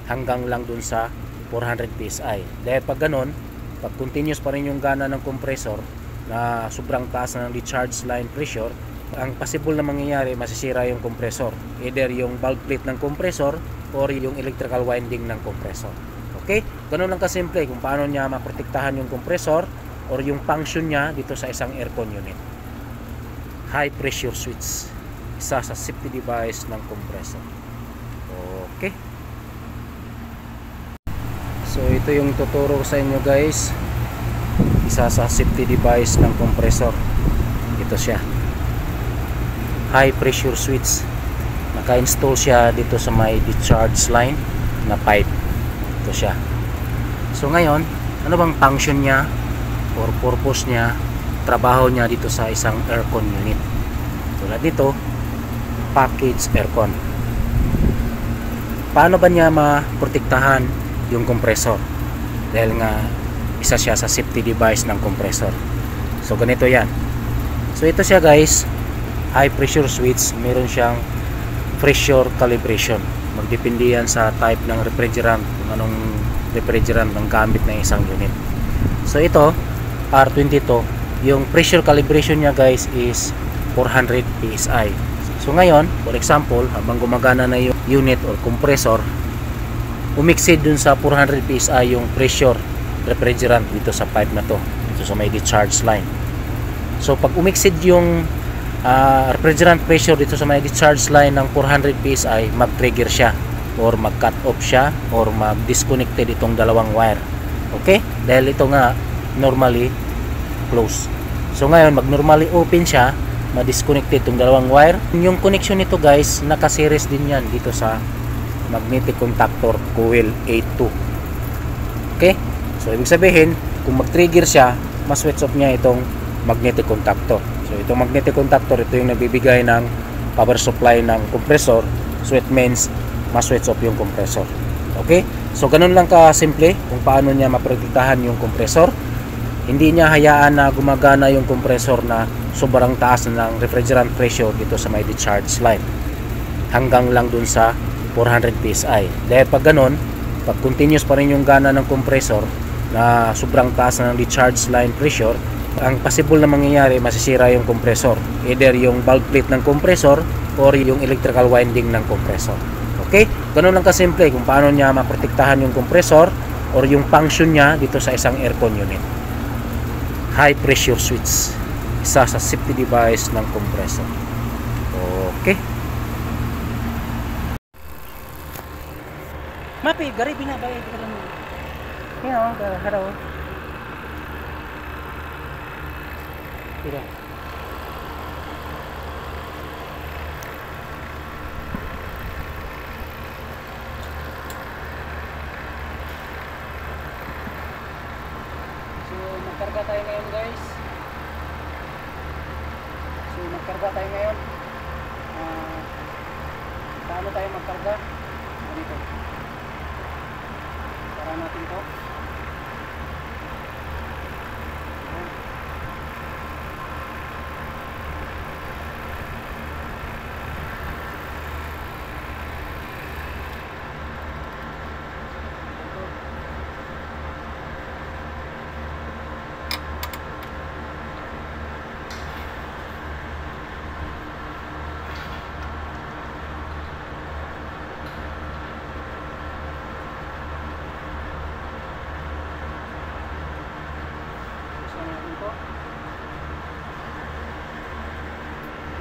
Hanggang lang dun sa 400 PSI. Dahil pag ganun, pag continuous pa rin yung gana ng compressor na sobrang taas ng discharge line pressure, ang possible na mangyayari, masisira yung compressor. Either yung valve plate ng compressor or yung electrical winding ng compressor. Okay? Ganun lang kasimple kung paano niya maprotektahan yung compressor or yung function niya dito sa isang aircon unit. High pressure switch, isa sa safety device ng compressor. Okay? So ito yung tuturo sa inyo guys, isa sa safety device ng compressor. Ito siya, high pressure switch. Naka-install siya dito sa may discharge line na pipe. Ito siya. So ngayon, ano bang function niya or purpose niya, trabaho niya dito sa isang aircon unit? Tulad dito, package aircon. Paano ba niya maprotektahan yung compressor? Dahil nga isa siya sa safety device ng compressor. So ganito yan. So ito siya guys, high pressure switch. Meron siyang pressure calibration. Magdepende yan sa type ng refrigerant, kung anong refrigerant ng gamit ng isang unit. So ito, R22, yung pressure calibration niya guys is 400 PSI. So ngayon, for example, habang gumagana na yung unit or compressor, umexceed dun sa 400 PSI yung pressure refrigerant dito sa pipe na to, dito sa may discharge line. So pag umexceed yung refrigerant pressure dito sa may discharge line ng 400 PSI, mag-trigger siya or mag-cut off siya or mag-disconnected itong dalawang wire. Okay? Dahil ito nga normally close. So ngayon, mag-normally open siya, ma-disconnected itong dalawang wire. Yung connection nito guys, naka-series din yan dito sa magnetic contactor coil A2. Okay? So ibig sabihin, kung mag-trigger siya, ma-switch off niya itong magnetic contactor. So itong magnetic contactor, ito yung nagbibigay ng power supply ng compressor. So it means ma-switch off yung compressor. Okay? So ganun lang ka simple kung paano niya maprotektahan yung compressor. Hindi niya hayaan na gumagana yung compressor na sobrang taas ng refrigerant pressure dito sa may discharge line. Hanggang lang dun sa 400 PSI. Dahil pag ganun, pag continuous pa rin yung gana ng compressor na sobrang taas na ng discharge line pressure, ang possible na mangyayari, masisira yung compressor, either yung valve plate ng compressor or yung electrical winding ng compressor. Okay, ganun lang kasimple kung paano niya maprotektahan yung compressor or yung function niya dito sa isang aircon unit. High pressure switch, isa sa safety device ng compressor. Okay, Mapi, gari binabay ko lang. Yan, haraw. Tira. So, magkarga tayo ngayon, guys. Paano tayo magkarga? Ganito. Para natin to. Ayan.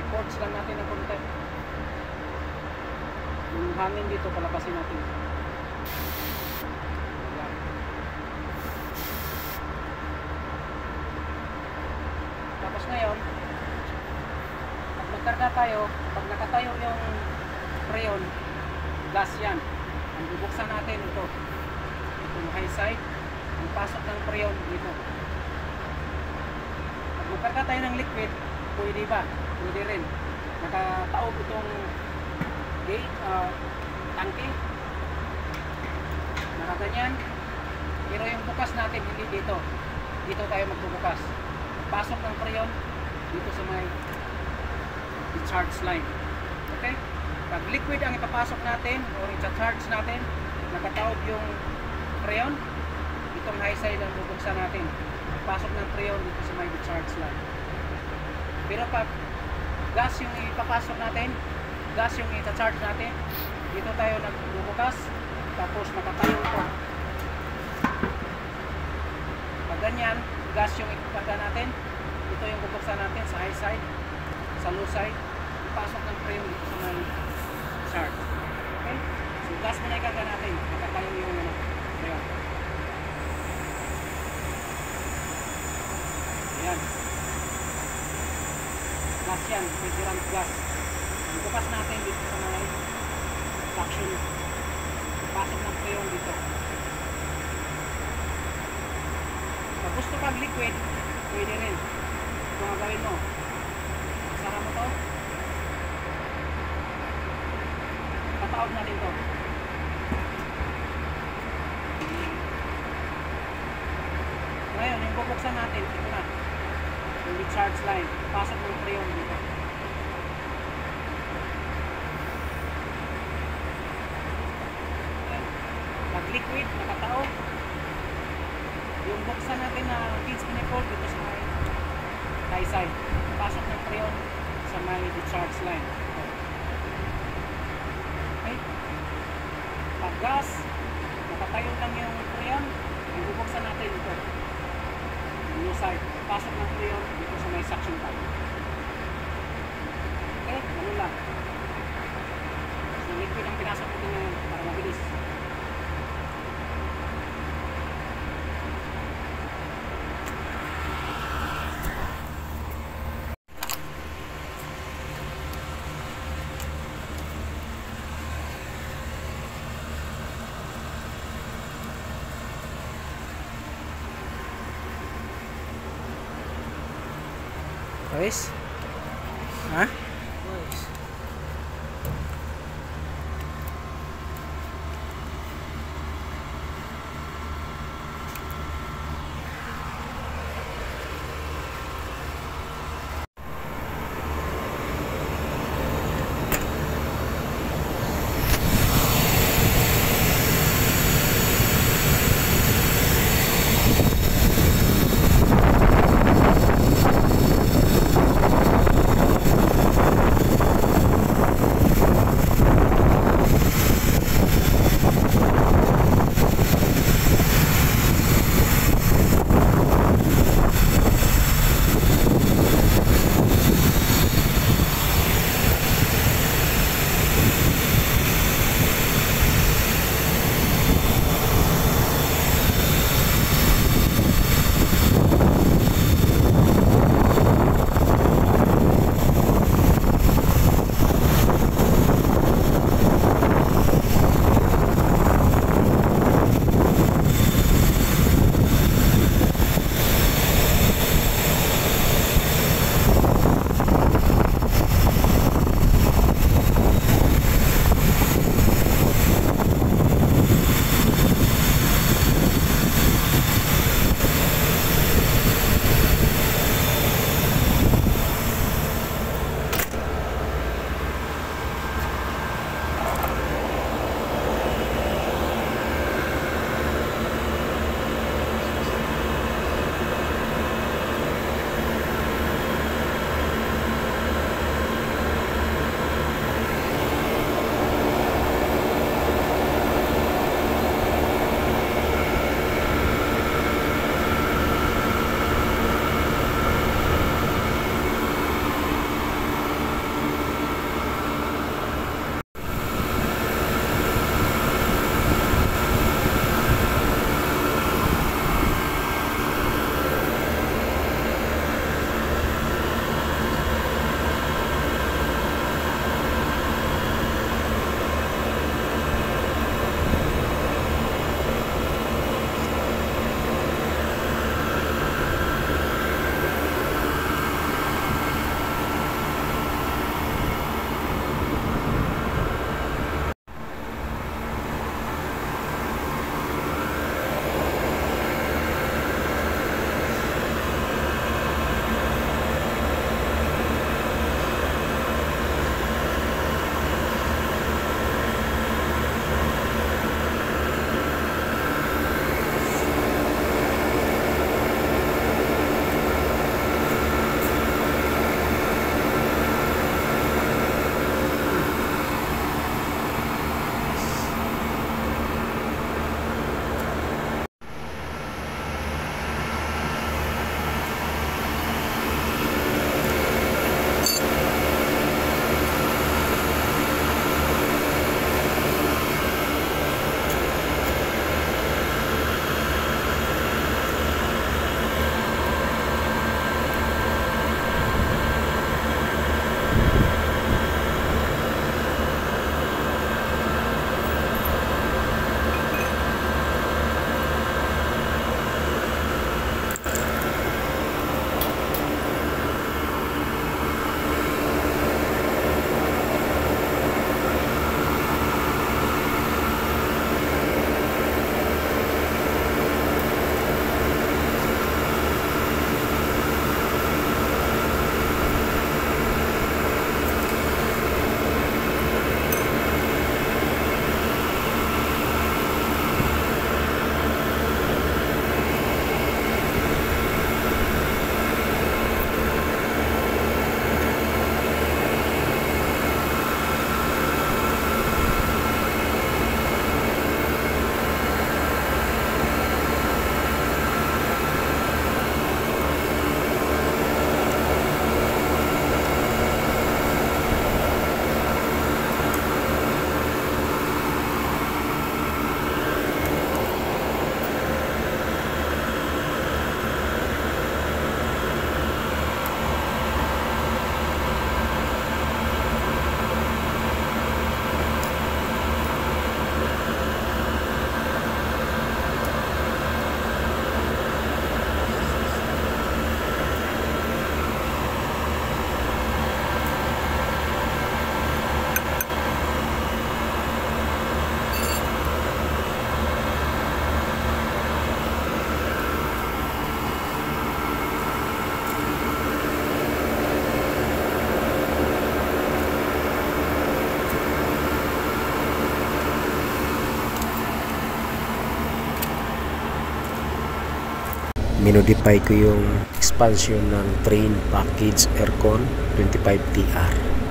I-force lang natin ng konti. Yung hangin dito, palabasin natin. Ayan. Tapos ngayon, pag magkarga tayo, pag nakatayo yung freon, gas yan. Ang bubuksan natin ito. Itong high side, ang pasok ng freon dito. Pag magkarga tayo ng liquid, pwede ba? Pwede rin. Nakataob itong gate, tangke. Nakaganyan. Pero yung bukas natin, hindi dito. Dito tayo magbubukas. Pasok ng freon dito sa may discharge line. Okay? Pag liquid ang ipapasok natin o i-charge natin, nakataob yung freon, itong high side ang bubuksan natin. Pasok ng freon dito sa may discharge line. Pero pag gas yung ipapasok natin, gas yung i-charge natin, dito tayo nagbubukas, tapos nakatayo ito. Pag ganyan, gas yung ipakarga natin, ito yung bubuksan natin sa high side, sa low side, ipasok ng freon dito sa may charge. Okay? So gas muna ikarga natin, nakatayo yung freon. Ayan. Gas yan, refrigerant gas. Ang bukas natin dito sa mga suction, pasok ng freon dito. Pag gusto pag liquid, pwede rin. Kung gawin mo, sara mo to, pataob natin to. Ngayon, yung bubuksan natin, ito na. Yung discharge line, pasok ng freon dito. Pag liquid, nakatao, yung buksan natin na pinch manifold dito sa may high side, pasok ng freon sa may discharge line. Okay? Pag gas, nakatayo lang yung freon, yung bubuksan natin ito. Yung side, pasok ng freon dito sa may suction pipe. Okay, ganun lang. So liquid ang pinasok natin ngayon para mabilis. guys. Ha? minodify ko yung expansion ng train package aircon 25TR.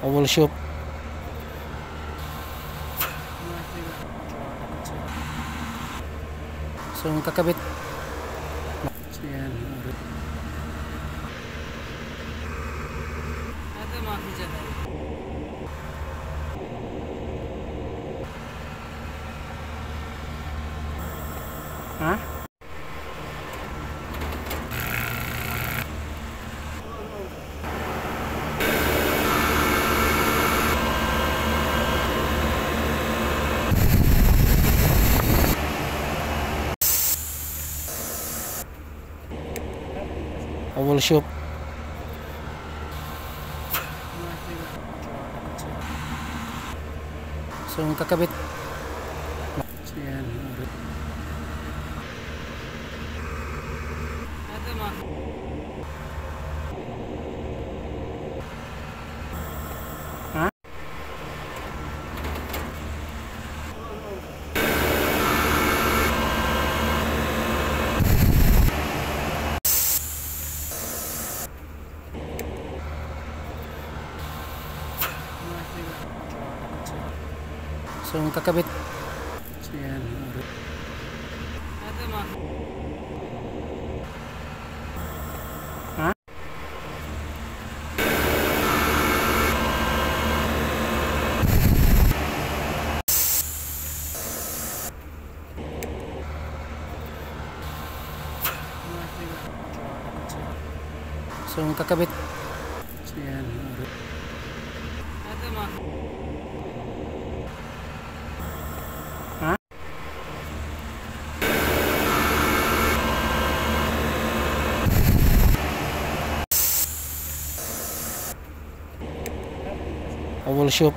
Oval shop. So yung kakabit. So yan. Ha? Oval shop. So yung kakabit. So yan. Ha? So yung kakabit. So yan. Ha? So yung kakabit. So yan. Ha? Oval shop.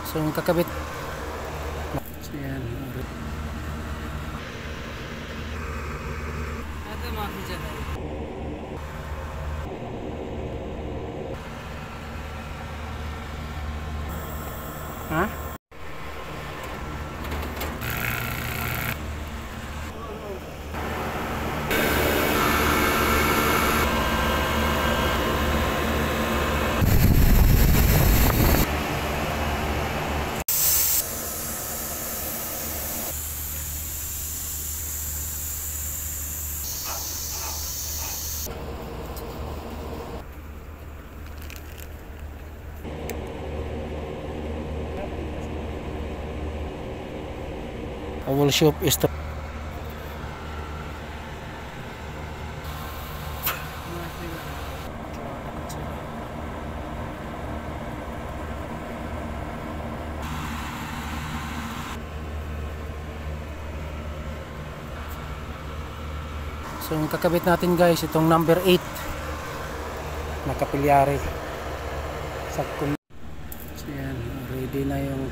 So yung kakabit. So yan. Ha? Oval shop is the So yung kakabit natin guys, itong number 8 na kapilyari sa so yan, ready na yung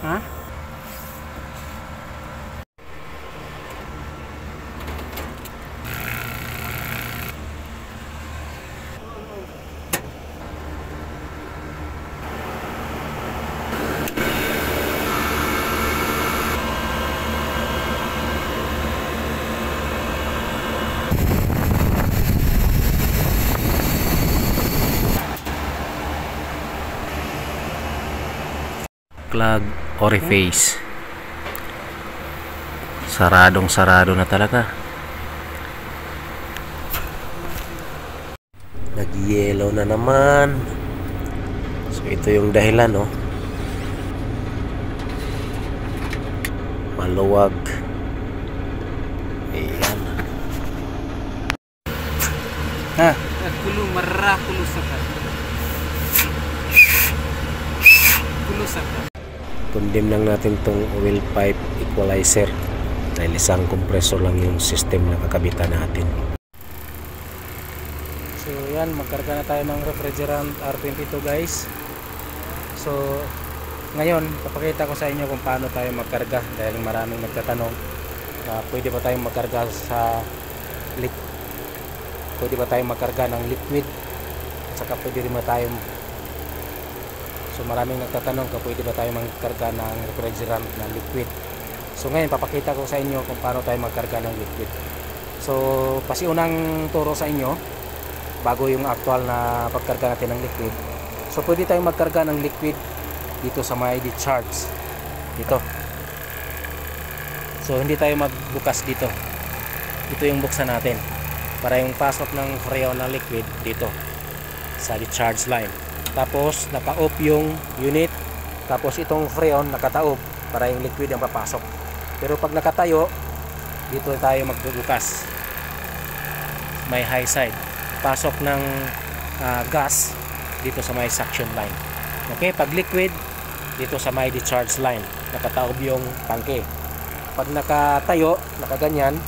ha? Plug orifice. Saradong sarado na talaga. Nag-yellow na naman. So ito yung dahilan, oh. Maluwag. Ayan. Ha? Kulo marah kulo sakat. Kulo sakat. Condemn lang natin tong oil pipe equalizer dahil isang compressor lang yung system na kakabitan natin. So yan, magkarga na tayo ng refrigerant R22 guys. So ngayon, papakita ko sa inyo kung paano tayo magkarga dahil maraming nagtatanong pwede ba tayong magkarga sa pwede ba tayong magkarga ng liquid at saka pwede rin ba tayong so maraming nagtatanong kung pwede ba tayo magkarga ng refrigerant na liquid. So ngayon papakita ko sa inyo kung paano tayo magkarga ng liquid. So pasiunang turo sa inyo bago yung actual na pagkarga natin ng liquid. So pwede tayong magkarga ng liquid dito sa may discharge dito. So hindi tayo magbukas dito. Ito yung buksan natin para yung pasok ng freon na liquid dito sa discharge line. Tapos naka-off yung unit, tapos itong freon nakataob para yung liquid ang papasok. Pero pag nakatayo, dito tayo magbubukas. May high side. Pasok ng gas dito sa may suction line. Okay, pag liquid dito sa may discharge line, nakataob yung tangke. Pag nakatayo, nakaganyan,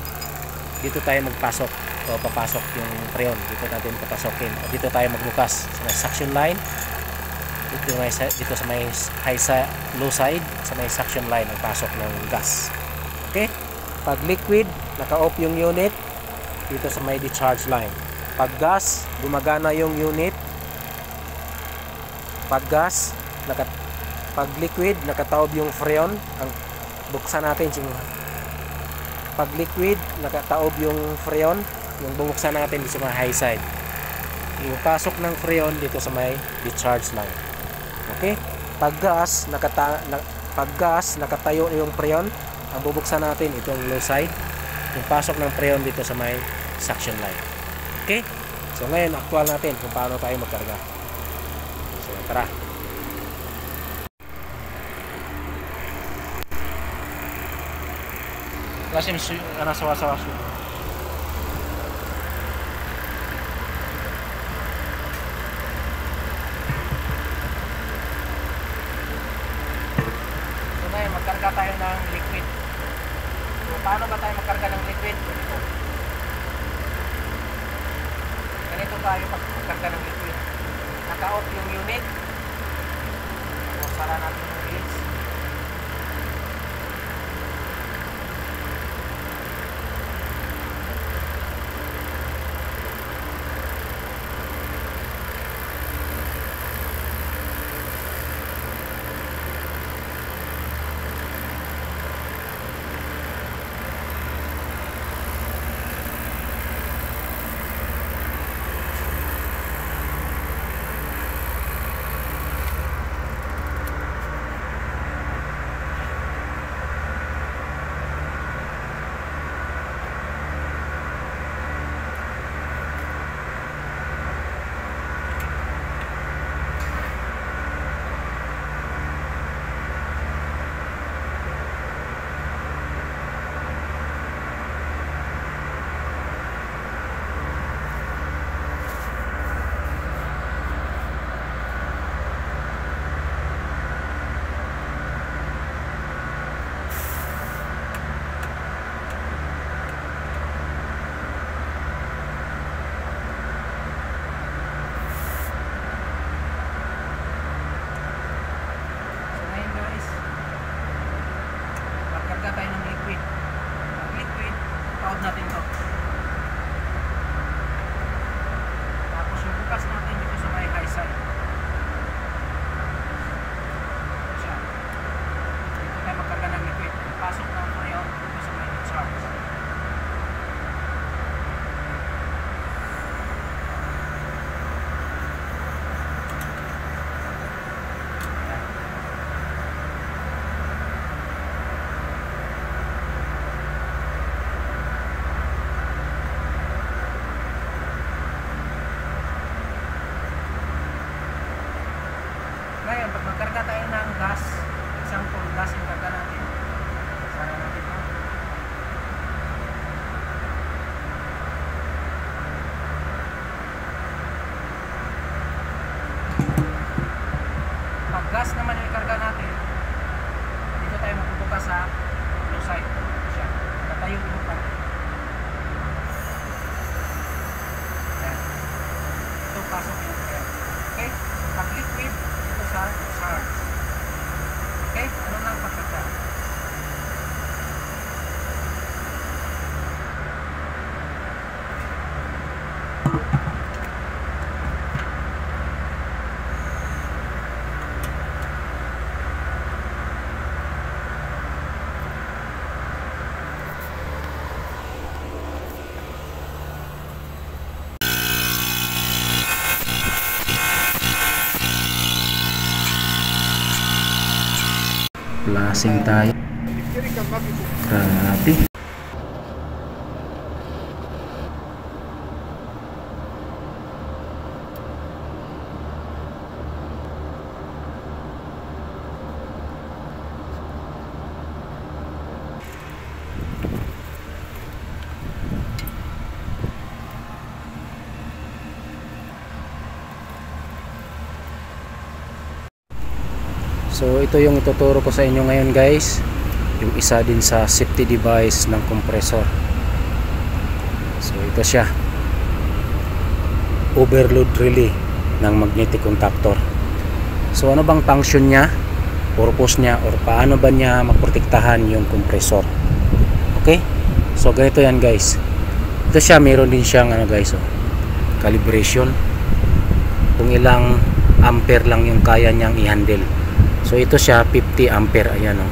dito tayo magpasok. O papasok yung freon, dito natin papasokin. O dito tayo magbukas sa may suction line. Dito sa may high side, low side, sa may suction line ang pasok ng gas. Okay? Pag liquid, naka-off yung unit dito sa may discharge line. Pag gas, gumagana yung unit. Pag gas, pag liquid, nakataob yung freon. Ang buksan natin pag liquid, nakataob yung freon. Yung bubuksan natin dito sa may high side. Yung pasok ng freon dito sa may discharge line. Okay? Pag gas, nakatayo yung freon, ang bubuksan natin itong low side. Yung pasok ng freon dito sa may suction line. Okay? So ngayon, actual natin kung paano tayo magkarga. So tara. Kasi sawa-sawa. Magkarga tayo ng liquid. So, paano ba tayo magkarga ng liquid? Ganito tayo magkarga ng liquid. Naka-off yung unit. Tapos sara natin yung wheels. gas naman yung ikarga natin, dito tayo magbubukas sa low side. Ito siya. Natayo yung pump. Ayan. Ito pasok yung air. Okay? Pag liquid, ito sa charge. Okay? Ano lang pagkakta? Lasing tayo. Grabe. So ito yung ituturo ko sa inyo ngayon guys, yung isa din sa safety device ng compressor. So ito siya, overload relay ng magnetic contactor. So ano bang function niya, purpose niya, or paano ba niya maprotektahan yung compressor? Okay, so ganito yan guys. Ito siya, meron din siyang ano guys, calibration, kung ilang ampere lang yung kaya niyang i-handle. So ito siya 50 ampere, ayan o.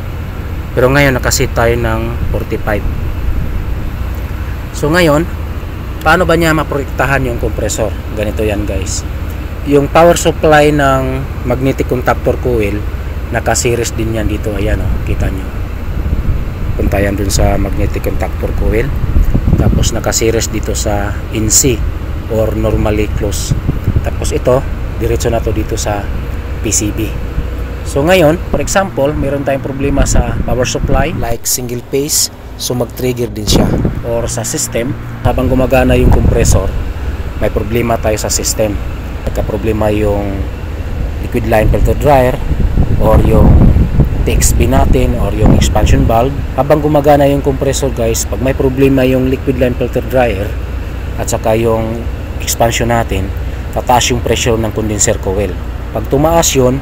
Pero ngayon nakaset tayo ng 45. So ngayon, paano ba niya maprotektahan yung compressor? Ganito yan guys. Yung power supply ng magnetic contactor coil, naka-series din yan dito, ayan o, kita nyo. Punta yan dun sa magnetic contactor coil. Tapos naka-series dito sa NC or normally close. Tapos ito, diretso na to dito sa PCB. So ngayon, for example, meron tayong problema sa power supply like single phase, so mag-trigger din siya. Or sa system, habang gumagana yung compressor, may problema tayo sa system. Nagka-problema yung liquid line filter dryer or yung TXB natin or yung expansion valve. Habang gumagana yung compressor guys, pag may problema yung liquid line filter dryer at saka yung expansion natin, tataas yung pressure ng condenser coil. Pag tumaas yun,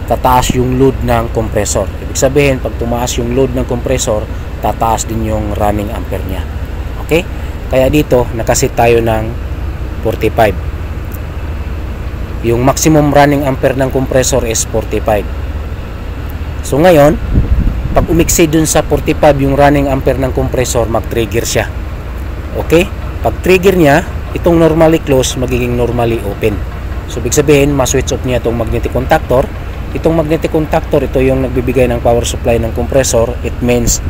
tataas yung load ng compressor. Ibig sabihin, pag tumaas yung load ng compressor, tataas din yung running ampere niya. Okay? Kaya dito, nakaset tayo ng 45. Yung maximum running ampere ng compressor is 45. So ngayon, pag umiksi dun sa 45 yung running ampere ng compressor, mag-trigger siya. Okay? Pag trigger niya, itong normally close, magiging normally open. So ibig sabihin, ma-switch off niya itong magnetic contactor. Itong magnetic contactor, ito yung nagbibigay ng power supply ng compressor. It means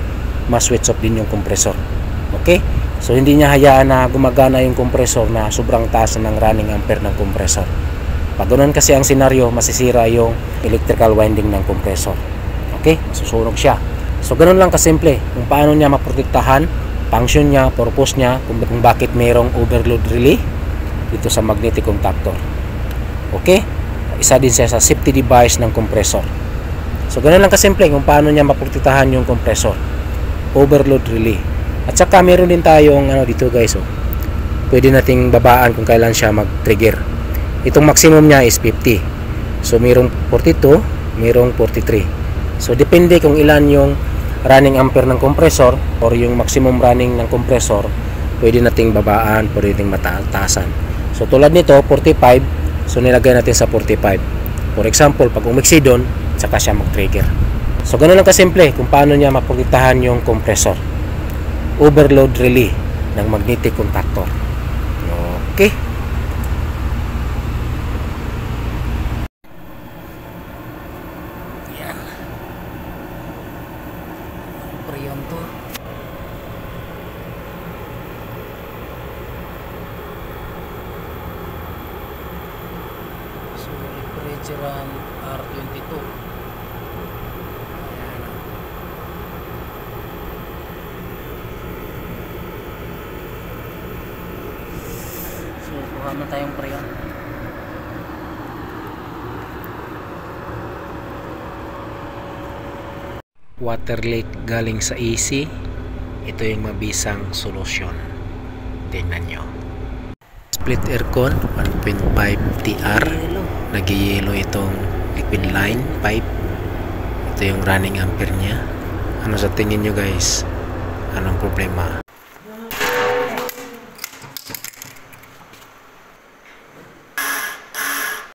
ma-switch off din yung compressor. Okay? So hindi niya hayaan na gumagana yung compressor na sobrang taas ng running ampere ng compressor. Pag ganoon kasi ang senaryo, masisira yung electrical winding ng compressor. Okay? Masusunog siya. So ganoon lang kasimple kung paano niya maprotektahan, function niya, purpose niya, kung bakit mayroong overload relay dito sa magnetic contactor. Okay? Isa din siya sa safety device ng compressor. So ganoon lang kasimple kung paano niya maprotektahan yung compressor. Overload relay. At saka meron din tayong ano dito guys, pwede nating babaan kung kailan siya mag-trigger. Itong maximum niya is 50. So mayroong 42, mayroong 43. So depende kung ilan yung running ampere ng compressor or yung maximum running ng compressor, pwede nating babaan, pwede nating mataasan. So tulad nito 45. So nilagay natin sa 45. For example, pag umiksi doon, saka siya mag-trigger. So ganoon lang kasimple kung paano niya maprotektahan yung compressor. Overload relay ng magnetic contactor. Okay. Yan. Preyon to. Refrigerant R22. Ayan. So kuha na tayong preyon. water leak galing sa AC, ito yung mabisang solusyon. Tingnan nyo. Split aircon 1.5 TR, nag-yellow itong liquid line pipe. Ito yung running ampere nya. Ano sa tingin nyo guys? Anong problema?